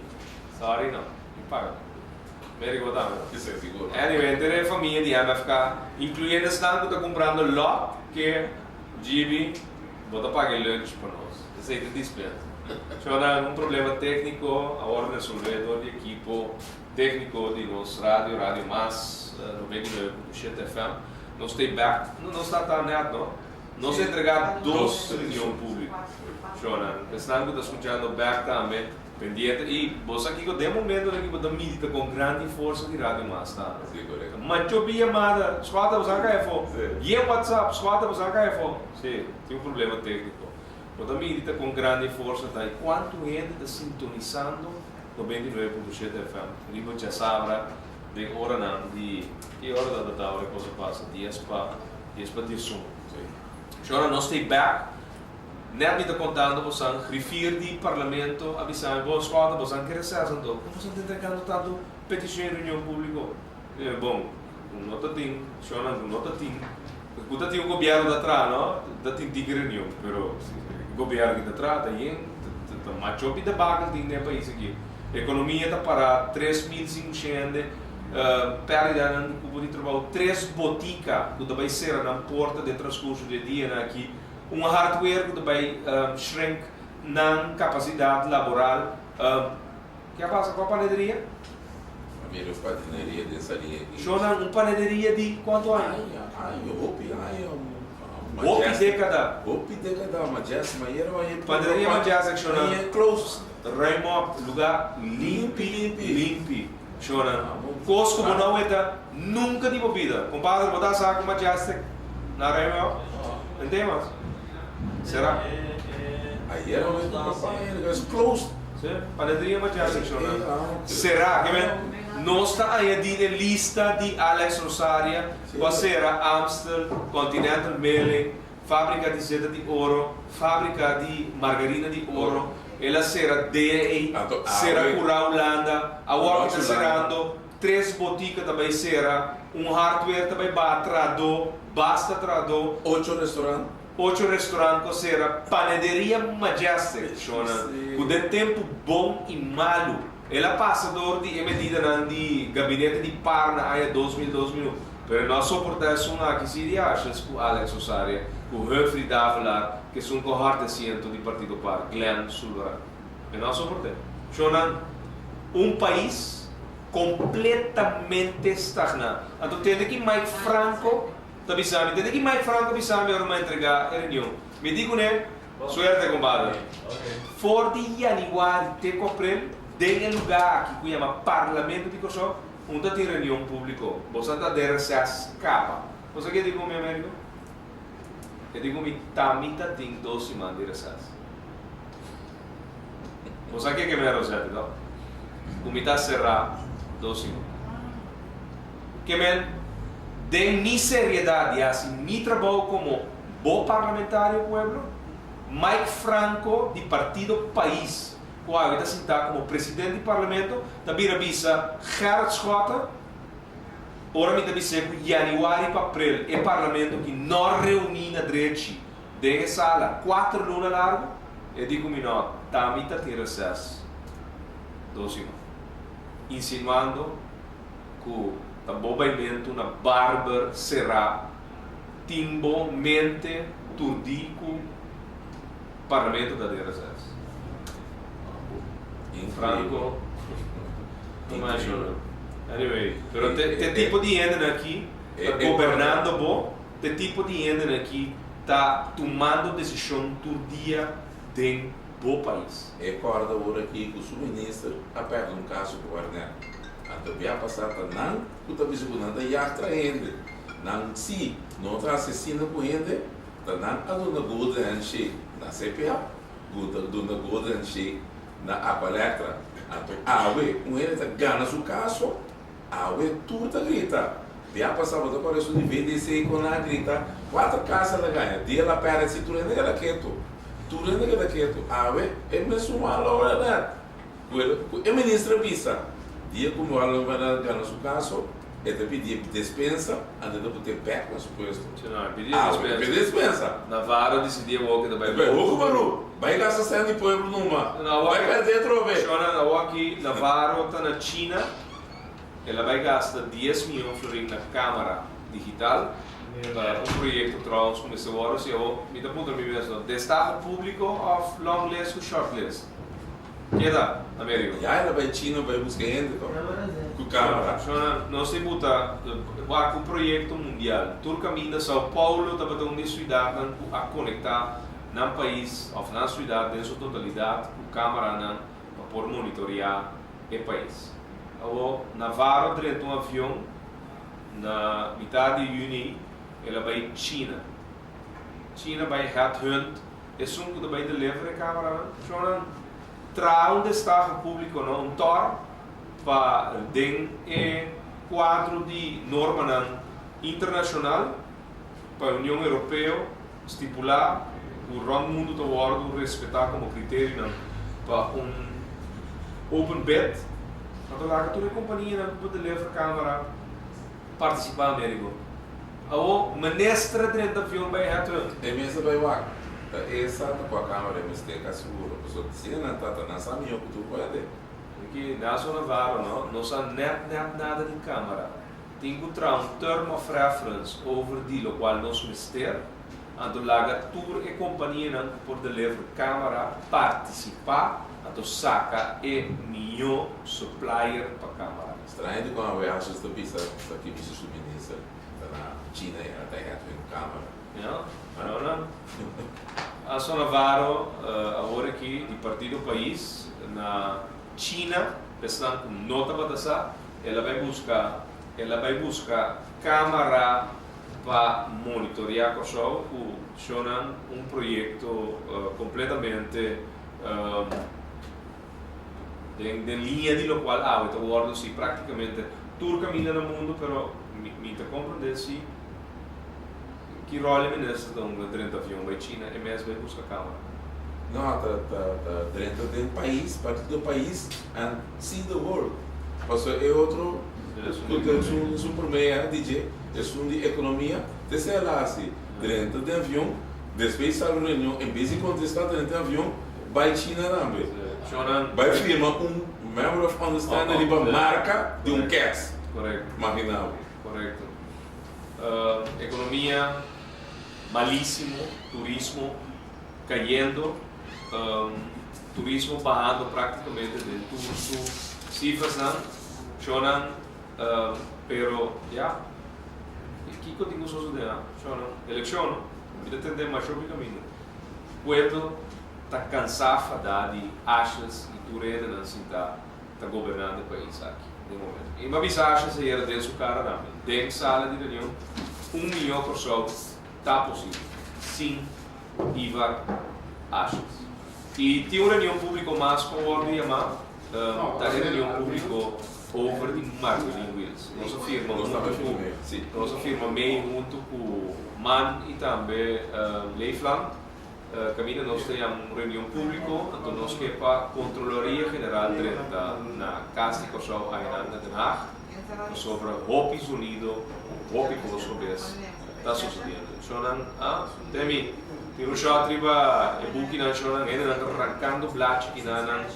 Sorry, não. Paga. Médico tá, Isso é seguro. Anyway, tem a família de MFK, incluindo esse que está comprando lot que GB bota pagar lunch para nós. Isso aí é dispensa. C'è un problema tecnico, ora resolvedo di equipo tecnico di nos Radio Mas, 99.7 FM, non stai back, non sta tornando, no? Non si è entregato dos reunião pública. Estamos escuchando back também, pendiente, e você aqui, de momento, aqui, você milita com grande força de Rádio Mas, tá? Sim, correto. Mas eu vi chamada, escuta você cá é fo, e WhatsApp, escuta você cá é fo. Sim, tem um problema técnico. Você milita com grande força, tá? E quanto gente está sintonizando no 99.7 FM? Ribo já sabe, de hora não, de que hora da hora que você passa, 10 para 11. Agora nós estamos back, net me está contando, você refere de parlamento, avisando, você escuta, você quer ser então, como você está entregando tanto petição em reunião pública? Bom, não tem, chora, não tem. Escuta, tem um governo da trás, não? Da tem de reunião, mas o governo que da trás está aí, mas o que da baga tem no país aqui. A economia está parada, 3.500, perdida no cubo de trabalho, 3 boticas que vai ser na porta de transcurso de dia aqui, um hardware que vai shrink na capacidade laboral. O que passa com a panaderia? A minha panaderia dessa linha aqui. Chona, uma panaderia de quanto anos? Hopi década. Hopi década, Majas, mas era uma Panaderia Majas, que chona. Close. Raimo, lugar limpi. Chona. Coisa como não é, nunca tive vida. Compadre, botar saco Majas na Raimo. Entendemos? Será? Aí era uma close. Panaderia Majas, que chona. Será que não está aí na lista de Alex Rosaria, qual será Amstel, Continental Mailing, fábrica de seda de ouro, fábrica de margarina de ouro, ela será DEI, será Cura Holanda, a Walk está serando, 3 boticas também será, um hardware também basta trado, 8 restaurantes. 8 restaurantes será Panaderia Majestic, com de tempo bom e malo. Ela passa de medida de gabinete de Parna aí 2000. Mas nós suportamos uma que se acha com Alex Rosaria, com Humphrey Davelar, que são cohorte assento do Partido Par, Glenn Sullivan. E nós suportamos. Um país completamente estagnado. Então tem que Mike Franco vai entregar a reunião. Me digo, né? Suerte, compadre. For de januário, te comprei. Tem um lugar que se chama Parlamento de Kosovo, onde tem reunião pública. Você está de recesso capa. Você quer dizer, meu amigo? Eu digo, também tem 2 semanas de recesso. Você quer que me recesso, não? O me está cerrado 2 semanas. Que me tem minha seriedade, assim, meu trabalho como bom parlamentário do pueblo, Mike Franco, de Partido País. Qual está sentado como presidente do parlamento, também avisa Gerard Schota, ora me avisa que januário para abril é parlamento que não reúne na direita de sala 4 lunas largo, e digo me não, também está em recesso 2 semanas, insinuando que o bobamento na barber será timbo mente turdico parlamento da recesso. Franco, imagina. Anyway, pero tem tipo de gente aqui governando bom, tem tipo de gente aqui está tomando decisão todo dia dentro do país. Recorda agora aqui que o ministro aperta um caso com o Arnel. Até o dia passado, não, que está visitando e atraindo. Não, se não está assistindo com ele, não a dona Golden Shake na CPA, dona Golden Shake na Aqualetra, com ele ganha o caso, tudo está grita. Dia passado, apareceu de VDC com a grita, 4 casas ela ganha, dia ela perde, se tudo é quieto, é mesmo uma hora, né? O ministro avisa, dia como ela vai ganhar o caso, ele pedir dispensa, antes de poder pack no suposto. Não, pedir dispensa. Navarro decidiu que vai vai gastar sendo de povo numa. Vai perder outra vez. Navarro está na China, ela vai gastar 10 milhões de florins na Câmara digital. Um projeto trouwens começou agora, se eu me dá ponto mesmo, destaque público of long list ou short list. Que dá, Américo? E aí ela vai China, vai buscar gente com câmera. Nós temos um projeto mundial. Todo caminho de São Paulo está batendo uma cidade a conectar no país, ou na cidade, em sua totalidade, com câmera para poder monitorear o país. Navarro, dentro de um avião, na metade de junho, ela vai China. China vai headhunt, é que vai delivery a câmera. Traz um destaque público, um tor, para den quadro de norma internacional para a União Europeia estipular o mundo todo respeitar como critério para open bid. Então, toda a companhia pode levar a câmera participar Américo. A manestra dentro do avião vai reto. É mesmo vai lá. Essa com a câmera é mistério seguro. A pessoa se não está não sabe o que tu pode. Porque na zona Navarro não sabe nada de câmera. Tem que ter um term of reference over de lo qual nós mistério. Então, lá tour e companhia por levar câmera participar. Então, saca é melhor supplier para câmera. Estranho com a viagem da pista aqui vista subministra na China e até em câmera. Não. A zona Navarro agora aqui de partir do país na China, pensando com nota para essa, ela vai buscar câmera para monitorear o show, um projeto completamente de linha de lo qual agora sim praticamente todo caminho no mundo, pero me compreender se que rol é nessa dentro do avião vai China e mesmo vai buscar câmera. Não, dentro do país, parte do país and see the world. Porque é outro, é um supermeia DJ, é um de economia, desde lá assim, dentro do avião, depois está a reunião, em vez de contestar dentro do avião, vai China também. Vai firmar member of understanding para marca de CAS. Correto. Marginal. Correto. Economia malíssimo, turismo caindo, turismo barrando praticamente de tudo, cifras não, pero já, que continua sucedendo, eleição, me entender mais sobre o caminho, puedo tá cansado de achas e tureda não se tá governando o país aqui, de momento. E uma visagem se era desse cara também, dentro sala de reunião, 1 milhão de pessoas está possível, sim, IVA achas. E tinha uma reunião pública mais com o ordem chamada, da reunião pública over de marketing wheels. Nossa firma meio junto com o MAN e também Leifland. Caminho nós temos uma reunião pública, então nós que para a Controlaria General na Casa de Corsau em Den Haag, sobre Hopis Unido, Hopi Coloscobes, está sucedendo. Tem um shot riba e buki na shonan ainda arrancando black que na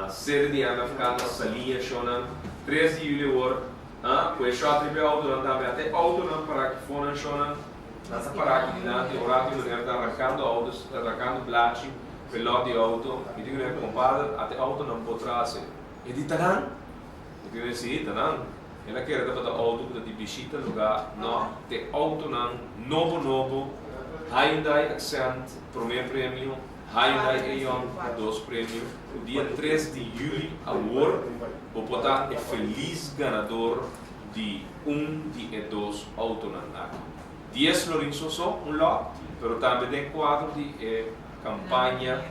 sede de Anafcana salia shonan 3 de julho com shot riba auto também até auto não para que foram shonan nessa parada que na de horário de arrancando autos arrancando black pelo de auto e digo é compadre até auto não pode trazer e de tanan e digo sim tanan ela quer dar para o auto de visita lugar não te auto não novo Hyundai Accent primeiro prêmio Hyundai Eon 2 prêmio o dia 3 de julho agora o botar é feliz ganador de de 2 auto não 10 Lourenço só lot pero também tem 4 de campanha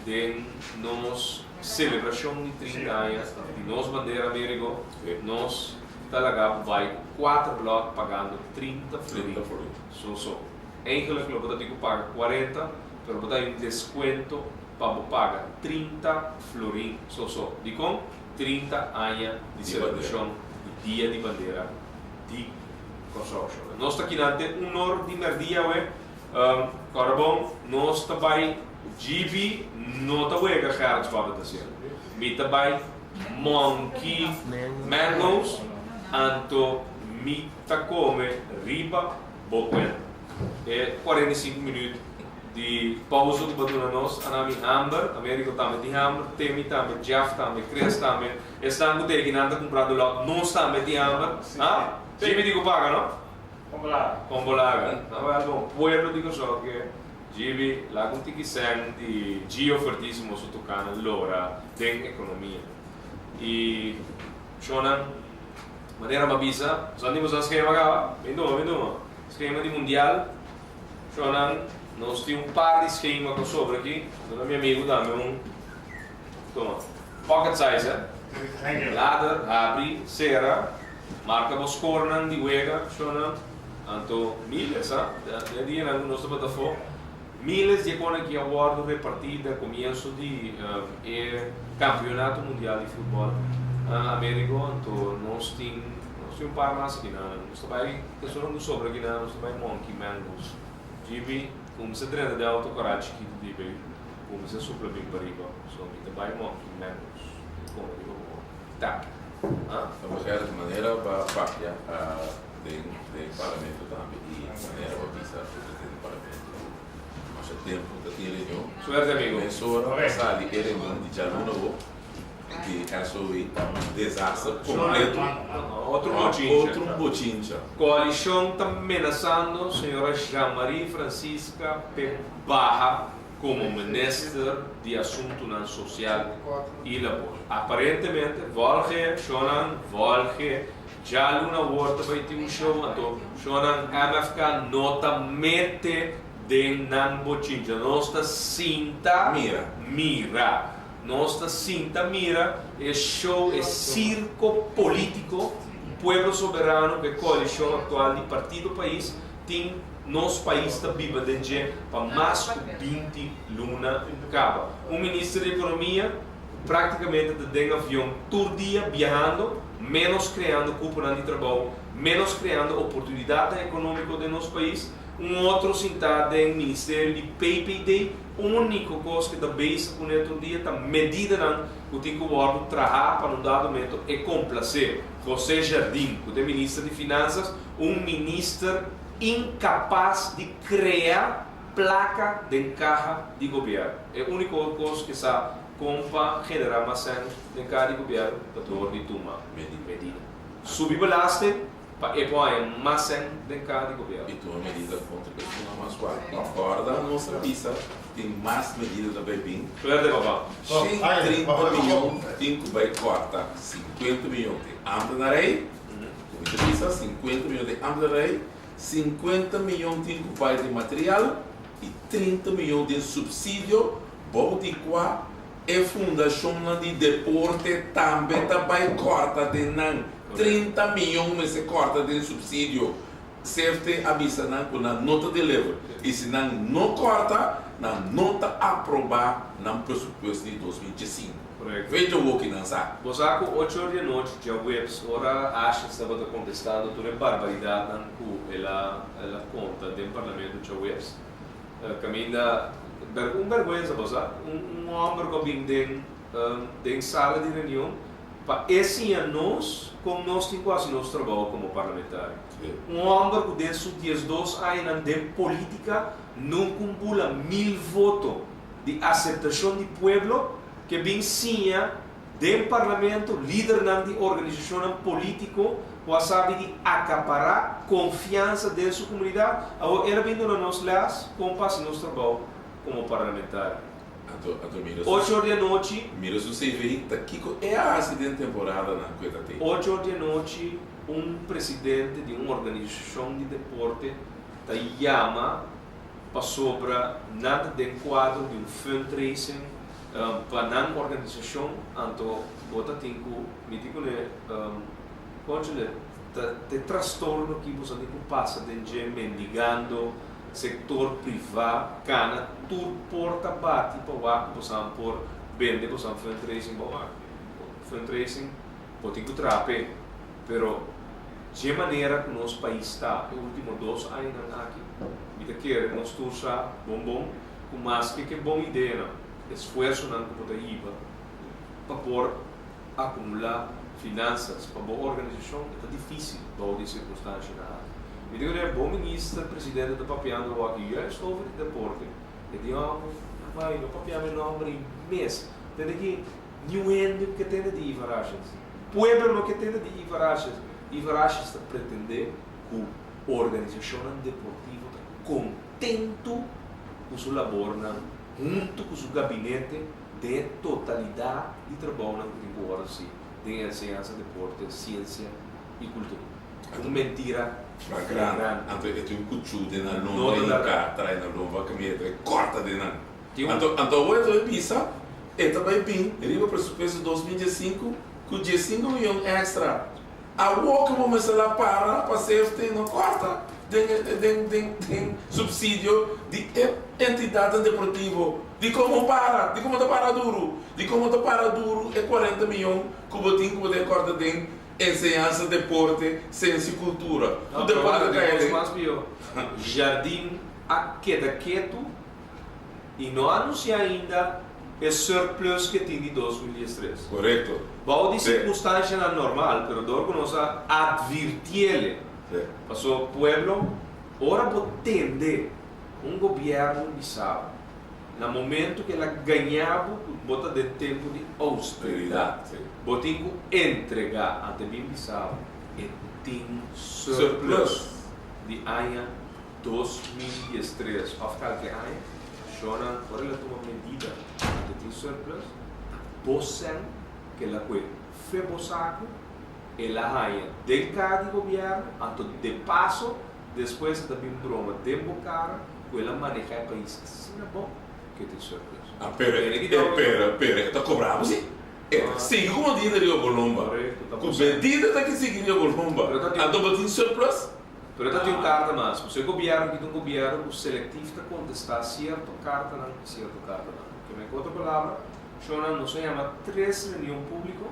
de nos celebração de 30 anos de nos bandeira América nós talaga vai 4 lotes pagando 30 florins. So. Eigenlijk que eu digo paga 40, pero botar um desconto para pagar 30 florins. So. Digo 30 anos de celebração do Dia de Bandeira de Consorcio. Nós aqui nante honor de merdia Carbon, nós também GB não está bem agarrados para a votação. Me também Monkey Mangoes Anto mita come riba boquen. É 45 minutos de pausa que bateu nós, anami hamburger, América também de hamburger, temi também, Jeff também, Chris também. Estão com que nada comprado lá, nós também de hamburger. Ah? Jimmy digo paga, não? Com bolaga. Não é bom. Pueblo digo só que Jimmy lá com tiki sen de geofortíssimo su tocana lora tem economia. E Shonan maneira mabisa, só temos a esquema cá, vem esquema de mundial. Shonan nós temos par de esquema que sobre aqui. O meu amigo dá-me toma, pocket size, ladder, abre, serra, marca os cornan de wega, Shonan. Anto miles, já dia na nossa plataforma, miles de coisas que aguardo repartida começo de campeonato mundial de futebol América. Anto nós temos par mais aqui nós também que só não sobra aqui nós também monkey mangoes, GB como se treina de auto coragem que de bem como se supla bem para riba, só que também monkey mangoes como digo tá, Vamos ver de maneira para fazer de parlamento também e maneira para visar o presidente do parlamento. Mas o tempo da reunião. Suerte amigo. Pensou passar de reunião de Januno que resolve um desastre completo. Outro bochincha. Coalição está ameaçando a senhora Jean-Marie Francisca P. Barra como ministra de Assunto Social e Labor. Aparentemente, Volge, Shonan, Volge, já Luna Horta vai ter show, então Shonan MFK nota mete de nan bochincha, nossa cinta mira, nossa cinta mira é show, é circo político, pueblo soberano que coalição atual de partido país tem nosso país está vivo de para mais de 20 luna caba. Ministro de Economia praticamente tem avião todo dia viajando, menos criando cúpula de trabalho, menos criando oportunidade econômica de nosso país. Outro sentado em Ministério de PPD, único coisa que também se com todo dia está medida que tem que o trabalhar para um dado momento é complacer José Jardim, que é ministro de Finanças, ministro incapaz de criar placa de encarga de governo. É a única coisa que sabe como para generar mais de encarga de governo para todo de turma medida. Subir balaste para apoiar mais de encarga de governo. E tua medida contra que não mais qual. Acorda a nossa pista tem mais medidas da Bebim. Perde papá. 30 milhões tem que vai cortar 50 milhões de anda na rei. Muita pista 50 milhões de anda na rei. 50 milhões de vai de material e 30 milhões de subsídio. Bom de qua é fundação de deporte também vai corta de nan 30 milhões se corta de subsídio. Certo avisa com a nota de level e se não corta na nota aprovar no pressuposto de 2025. Veja o que não sabe. Você com 8 horas da noite já webs ora acha que estava contestando toda a barbaridade com ela conta do parlamento já webs caminha vergonha você homem que vem de sala de reunião para esse ano como nós temos quase nosso trabalho como parlamentar. Homem que desde os 2 anos de política não acumula 1000 votos de aceitação do povo que vencia do parlamento, líder de organização política, que sabe de acaparar confiança da sua comunidade. Ela vindo na nossa leis, como passa nosso trabalho como parlamentar. 8 horas da noite. Mira o CV, aqui é a acidente temporada na coisa tem. 8 horas da noite, presidente de uma organização de deporte chama para sobre nada de quadro de fundraising para a organização, então bota tinco mitico né conjunto de transtorno que você tem que passa de gente mendigando setor privado cana tur porta bate para o que você por vender você fundraising pode que trape pero de maneira que nosso país está nos últimos 2 anos aqui me quer nós tursa bom com mais que boa ideia esforço não que pode ir para pôr acumular finanças para boa organização é difícil, toda circunstância. Eu digo, é bom ministro, presidente do papiando aqui, eu estou de deporte. Eu digo, vai, não papiando não abrir mês. Tem aqui, nenhum que tem de Ivaraches. Pueblo não que tem de Ivaraches. Ivaraches pretende que a organização deportiva contento com sua labor, junto com seu gabinete de totalidade de trabalho que tem assim, de ensinança, deporte, ciência e cultura. Uma mentira grande. Então, eu tenho um cuchude na lomba e traz na lomba que me corta de nan. Então, eu estou pisa, eu também bem, ele vai para o preço de 2015 com 15 milhões extra. A walk vamos lá para safety não corta, tem subsídio de entidade deportiva. De como para duro, é 40 milhões que o botinho que poder corta de ensinança, deporte, ciência e cultura. O deporte cai Jardim a queda quieto e não anuncia ainda o surplus que tem de 2013. Correto. Bom, de circunstância normal, pero dor nós advertir-lhe. Passou pueblo, ora botende governo bizarro. No momento que ela ganhava, bota de tempo de austeridade. Botinho entregar ante bem bizarro e tem surplus de ano 2013. Aftal que ano, Shona, por ela toma medida ante tem surplus, possam que ela foi febosaco, ela ganha del cada governo, anto de passo, depois também broma de bocara, ela maneja o país. Assim é bom. Pera, está cobrado sim? Sigue como medida de Obolomba. Com medida está que seguir de Obolomba. Então, botinho surplus? Pero tem uma carta mais. Se o governo que um governo, o seletivo está contestar certo carta não, certo carta não. Que em outra palavra, não se chama 3 reuniões públicas,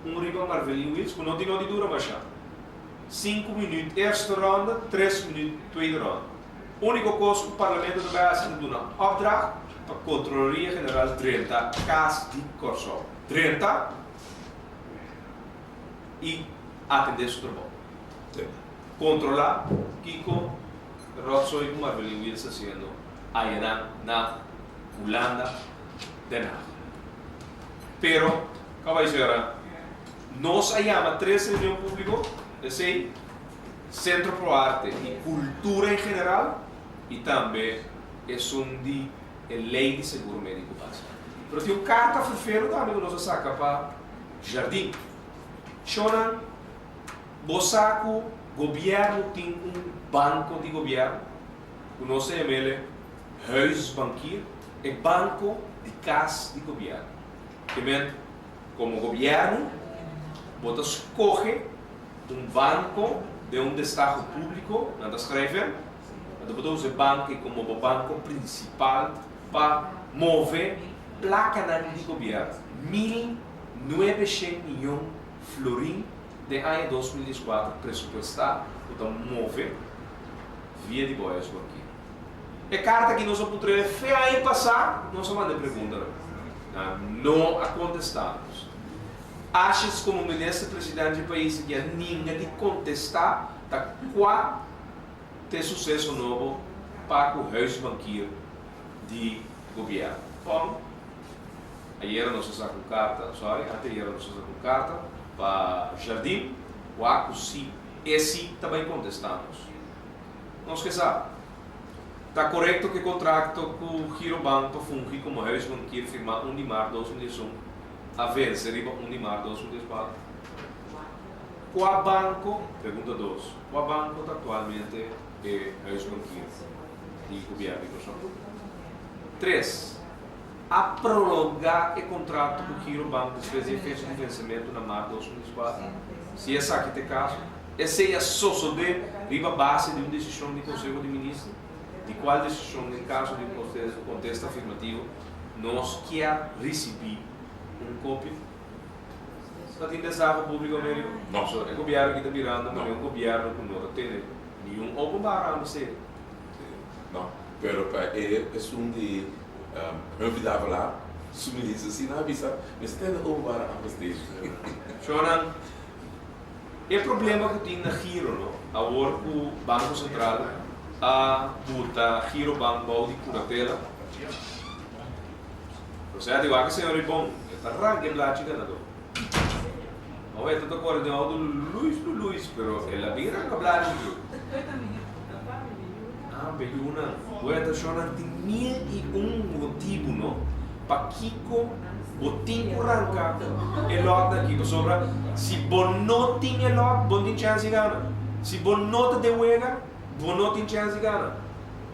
riba Marvelin Wills, que não tem de dura mais. 5 minutos, esta ronda, 3 minutos, tweede ronda. O único coisa que o Parlamento de Base tem uma opdracht para a Controladoria General 30 casos de corrupção. 30 e atender o trabalho. Controlar Kiko Rotzoy como Marvelin Wills fazendo aí na Holanda de nada. Pero, como vai dizer, nós chamamos 3 reuniões públicas, assim, Centro Pro Arte e Cultura em geral, e também é de lei de seguro médico básico. Mas tem uma carta fevereiro também que nós saca para Jardim. Shona, Bosaco, governo tem banco de governo, o nosso ML, Huisbankier, é banco de casa de governo. Que como governo, você escolhe banco de destaque público, não escreve, você usa o banco como o banco principal para mover placa de governo. 1.900 milhões de florins de ano 2014 pressupostar para mover via de boias aqui. É carta que nós podemos fazer passar, nós mandamos pergunta. Não a contestamos. Achas como ministro-presidente do país que ninguém de contestar tá qual ter sucesso novo para o Huisbankier de governo. Bom, ayer nós sacamos carta, anteayer nós sacamos carta para Jardim, o ACUSI, esse também contestamos. Nós que sabe, está correto que o contrato com o Girobanco funge como Huisbankier firmar 1 de março de 2021, a vencer 1 de março de 2024. Qual banco, pergunta 2, qual banco atualmente é Huisbankier de governo? 3. A prolongar o contrato com o Girobanco depois de fecha de vencimento na março de 2024. Se essa aqui tem caso, essa é a sossode riba base de uma decisão do Conselho de Ministros, de qual decisão, em caso de contexto afirmativo, nós quer receber cópia. Está tendo desarro público meio. Não. É o governo que está virando, mas é um governo que não tem nenhum open bar a você. Não, pero é de eu olvidava lá, Suministro, se não avisa, mas tem que levar a prestígio. Shonan, o problema que tem na Giro, no? Agora o Banco Central a botar Giro Banco de curatela. Ou seja, digo que senhor é bom, está arranque lá ganador. Não é tanto agora de algo do Luiz, pero ela vira a blá. Ah, beluna. O é da Shonan tem 1001 motivo, não? Para Kiko botin arranca e lot aqui sobra se bon não tinha lot bon tem chance de ganhar se bon não te wega bon não tem chance de ganhar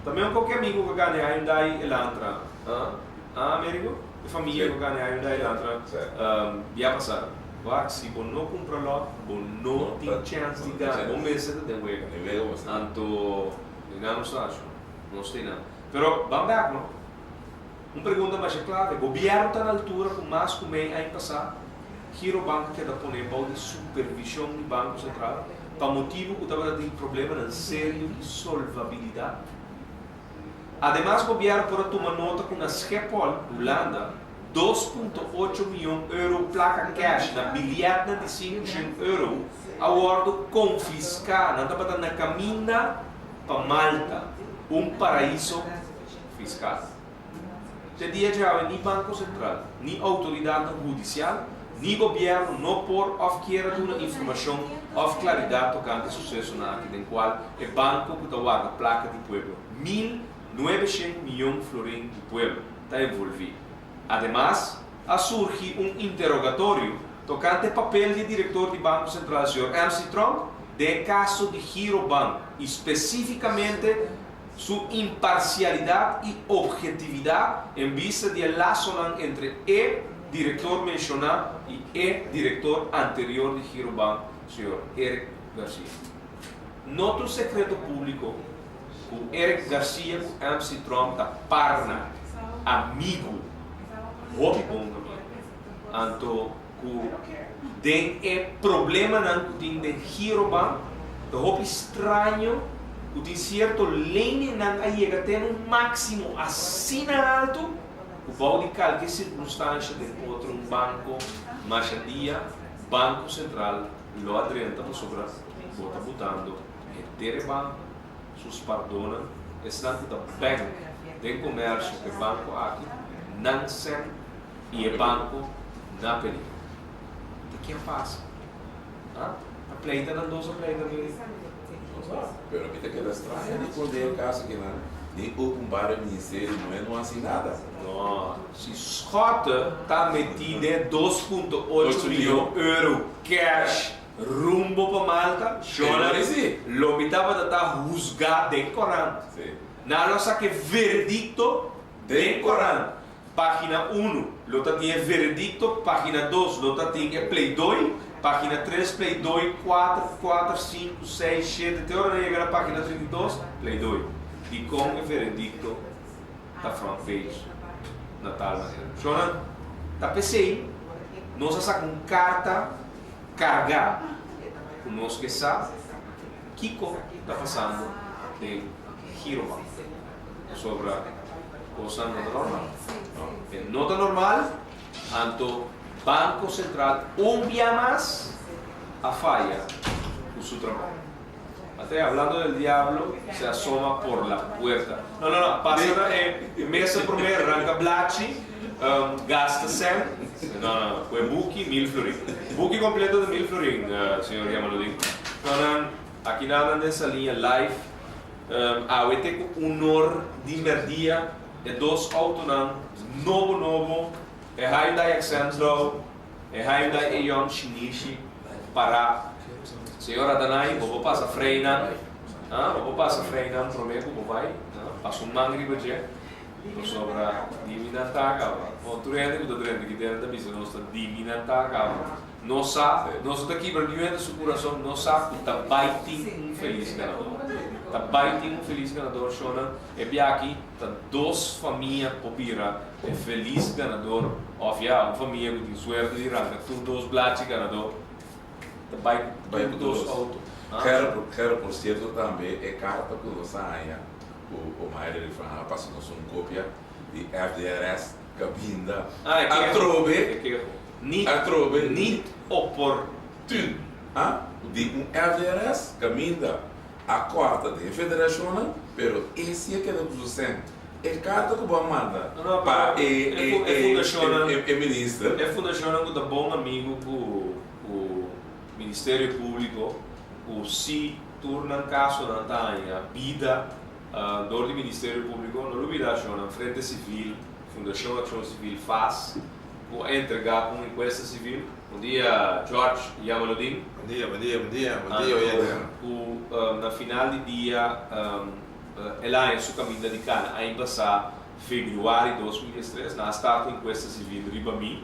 também qualquer amigo que ganha ainda e lantra amigo de família que ganha ainda e lantra já passar se bon não compra lot bon não tem chance de ganhar bom mês de wega anto não sei nada pero vamos back não. Uma pergunta mais clara, o governo está na altura com mais que meio ano passado, Giro Banco quer pôr de supervisão do Banco Central, para motivo que estava tendo problema na sério de solvabilidade. Ademais, o governo pode tomar nota com a Schiphol, Holanda, 2,8 milhões de euros placa cash na bilhete de 500 euros, a bordo confiscar, não estava na caminha para Malta, paraíso fiscal. Te dia já nem Banco Central, nem autoridade judicial, nem governo não por oferecer uma informação ou claridade tocante ao sucesso na área em qual o banco que está a placa de pueblo, 1.900 milhões de florins de pueblo está envolvido. Además, a surgir interrogatório tocante ao papel de diretor do Banco Central, Sr. MC Trump, de caso de Giro Banco, especificamente sua imparcialidade e objetividade em vista de laço entre o diretor mencionado e o diretor anterior de Giro Banco, Sr. Eric Garcia. Nota o secreto público que o Eric Garcia com MC Trump está parna, amigo, hobby bom também. Então, tem problema não tem de Giro Banco, é hobby estranho. O de certo lane não chega até um máximo assim alto, o pode qualquer circunstância de outro banco, mas um dia Banco Central lo adrenta para sobrar, bota botando, e banco, sus pardona, estão com o banco de comércio que banco aqui, não sem e o banco na perigo. O que passa? A pleita não dosa pleita dele. Pero que te queda estranho de quando caso que não nem ocupar o ministério não é assim nada. Não, se Schota está metido em 2,8 milhões de euros cash rumbo para Malta, lo que estava a estar juzgado de Corão. Nada só que verdicto de Corão. Página 1, lo está tinha verdicto, página 2, lo está tinha play 2. Página 3, Play 2, 4, 4, 5, 6, 7, até hora de chegar à página 32, Play 2. E com o veredicto da front page, na tal maneira. Shonan, da PCI, nós sacamos uma carta carregada. Nós que sabe, Kiko está passando de Giro Banco sobre a coisa nota normal. Nota normal, então, Banco Central un día más a falla con su trabajo. Até hablando del diablo, se asoma por la puerta. No, pasa mesa por medio, arranca blachi, gasta 100. No, fue buki 1000 florins. Buki completo de 1000 florins, señor Yamaludín. No, aquí nada de esa línea live. Ahorita honor de merdia de dos autos novo. É Hyundai Accentro, é Hyundai Eon Shinichi para senhora Danai, vou passar freina, vou passar freina, prometo, vou vai, passo mangri budget, vou sobra diminanta, outro ano que tem da bisa nossa diminanta, nossa daqui para o seu coração, nossa tá baiting feliz ganador. Tá baiting feliz ganador, Shona. E bem aqui, tá duas famílias popira, é feliz ganador. Ofia, uma família que tem suerte de ranca, tu dois blati ganador. Tá baiting dois autos. Quero por certo também é carta que você ganha. O Maia ele fala, passando uma cópia de FDRS Cabinda. É que Altrove. Altrove. Niet opportun. De Everest, Cabinda. A quarta de federação, pero esse é que é do centro. É carta que vou mandar para o ministro. É fundação com o bom amigo o Ministério Público, o se torna caso na Tanha, vida do Ministério Público, não olvidar na frente civil, Fundação Ação Civil faz, o entregar uma enquesta civil. Bom dia, George Yamaludin. Bom dia, Na final de dia, ela em sua caminho de Cana, aí passar fevereiro de 2013, na estado enquesta civil riba mim,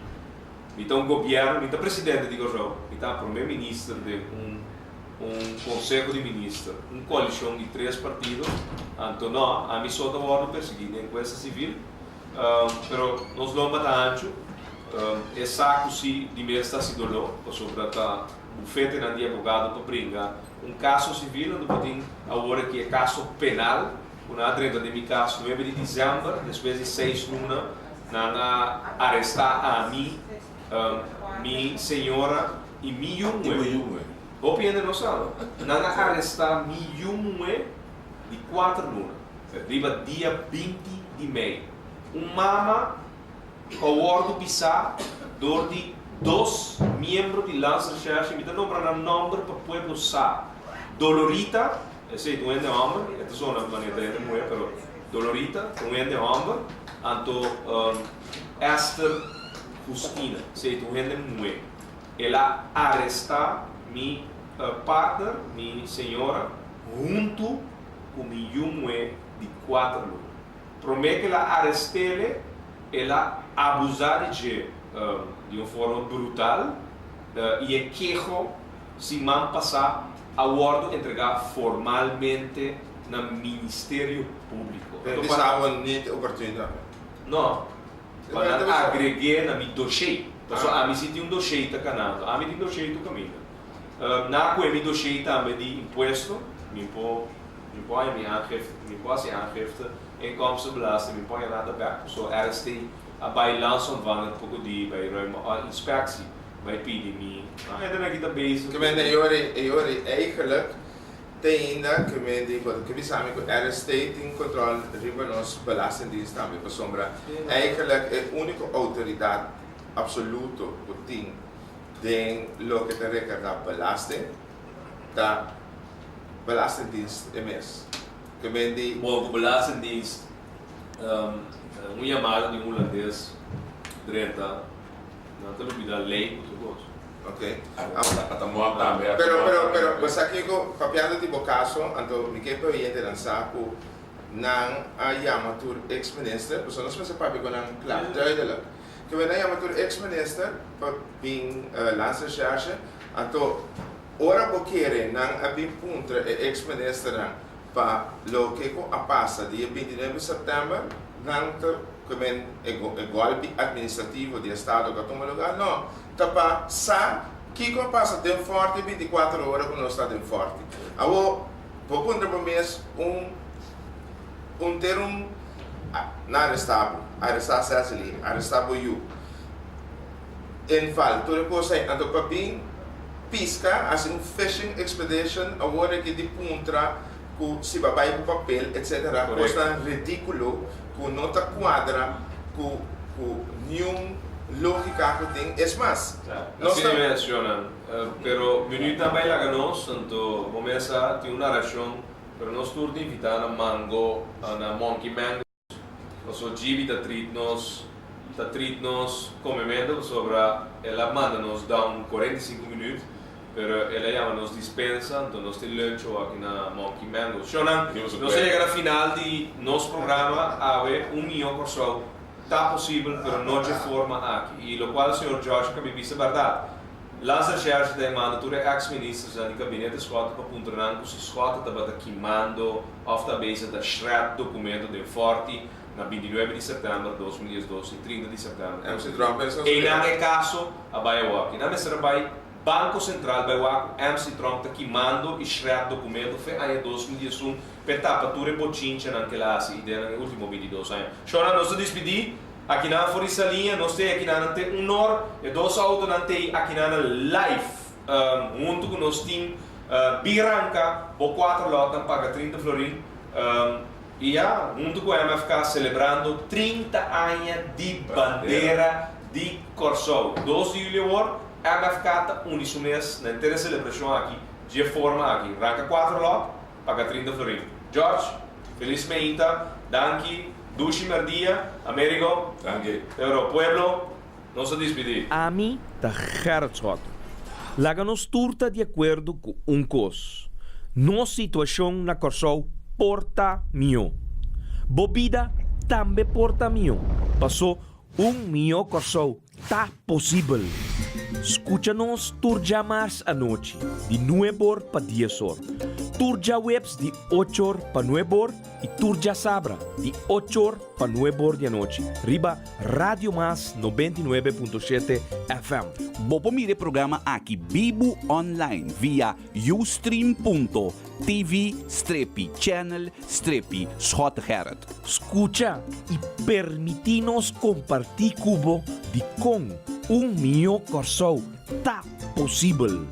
então o governo, então presidente de governo, então primeiro-ministro de conselho de ministros, uma coalição de 3 partidos, então não, a mim só da ordem perseguida enquesta civil, pero nós não batamos é saco se de mês está se dolou, sobre a bufete de advogado para brincar caso civil, onde tem agora que é caso penal, na 30 de meu caso, 9 de dezembro, depois de 6 lunas, na arrestar a mim, minha senhora e minha mãe. O piano não sabe. Na arrestar minha mãe de 4 lunas, arriba dia 20 de maio. Mama o ordem pisar dor de 2 membros de Lança Recherche, me dá nome para o povo saber. Dolorita, esse é um homem, esta zona maneira de mulher, pero Dolorita, um homem, anto Esther Justina, esse é um mulher. Ela arresta minha partner, minha senhora, junto com minha mulher de 4 anos. Promete que ela arreste ela abusar de uma forma brutal e é queixo se man passar a ordem entregar formalmente no Ministério Público. Eles estavam niet oportunidade. Não, quando agreguei na minha dossiê, então a mim se tem dossiê está canando, a mim tem dossiê do caminho. Na qual minha dossiê também de imposto, me põe assim aangifte, inkomstenbelasting, me põe nada back, so RST a bailão van een pouco de bij ruime inspectie bij PDMI. En dan heb je dat bezig. Ik ben eigenlijk ainda que me digo que we samen com RST in controle riba nos belastingdienst também para sombra. Eigenlijk é a única autoridade absoluta que tem de lo que te recarga belasting da belastingdienst MS. Que me digo. Bom, o belastingdienst chamado de holandês 30 não te olvida lei português. Ok. Pero basta que eu papiando tipo caso, então me que para ir lançar com nang ayamatur ex-minister, pues nós vamos papi com nang claro duidelijk. Que we ayamatur ex-minister para bin lança recherche, então ora boquere nang abin puntra ex-minister para lo que a passa dia 29 de setembro, nang come il golpe administrativo di Stato che toma lugar, no, tapa sa que passa de forte 24 horas quando está de forte. Awo, vou pôr para mês termo na arrestar Cecily, arrestar you. Em val, tudo coisa aí, ando para bem pisca, assim fishing expedition, agora que de puntra, com se babai com papel, etc. Coisa ridículo. Com nota quadra, com nenhuma lógica que tem, é mais. Não se menciona, pero minuto também lá nós, então começa tem uma razão, pero nós todos invitar na Mango, na Monkey Mango, nós o Gibi tá treat nos comemendo sobre ela manda nos dá 45 minutos. Pero ela chama nos dispensa, então nós temos lunch aqui na Monkey Mango. Shonan, nós chegamos ao final de nosso programa, há 1 milhão de pessoas. Está possível, mas não de forma aqui. E o qual o Sr. Jorge que me disse a verdade. Lança recherche da mandatura ex-ministros do gabinete Escota para Puntarango, se Escota estava queimando, off the base da shred documento de forte, na 29 de setembro de 2012 e 30 de setembro. E não caso, a Baiawaki. Não é Banco Central by Waco MC Trump está queimando e shred documento foi em 2011 para tapar tudo bochincha naquela assim no último 22 anos. Chora nós despedir aqui na fora essa linha, nós temos aqui na tem um nor, e dois autos não tem aqui na live, junto com nós tem Biranca, por 4 lotas, paga 30 florin. E junto com a MFK celebrando 30 anos de bandeira de Corsol. 2 de julho, MFK está unido mês na inteira celebração aqui, de forma aqui. Arranca 4 lotas, paga 30 florin. George, felizmente, danke, Dushi Merdia, Américo, Danke. Euro Pueblo, nos despedir. A mim tá hertzot. Laga-nos turta de acordo com coisa. Nossa situação na Corsol porta mio. Bobida também porta mio. Passou mio Corsol. Tá possível. Escucha-nos turja mais à noite, de 9 para 10 horas. Turja webs de 8 horas para 9 horas e turja sabra de 8 horas para 9 horas da noite. Riba Radio Mas 99.7 FM. Bopo mire programa aqui Bibo Online via ustream.tv/channel/Schotherret. Escucha e permitinos compartir cubo de com mio Corsol. Tá possível.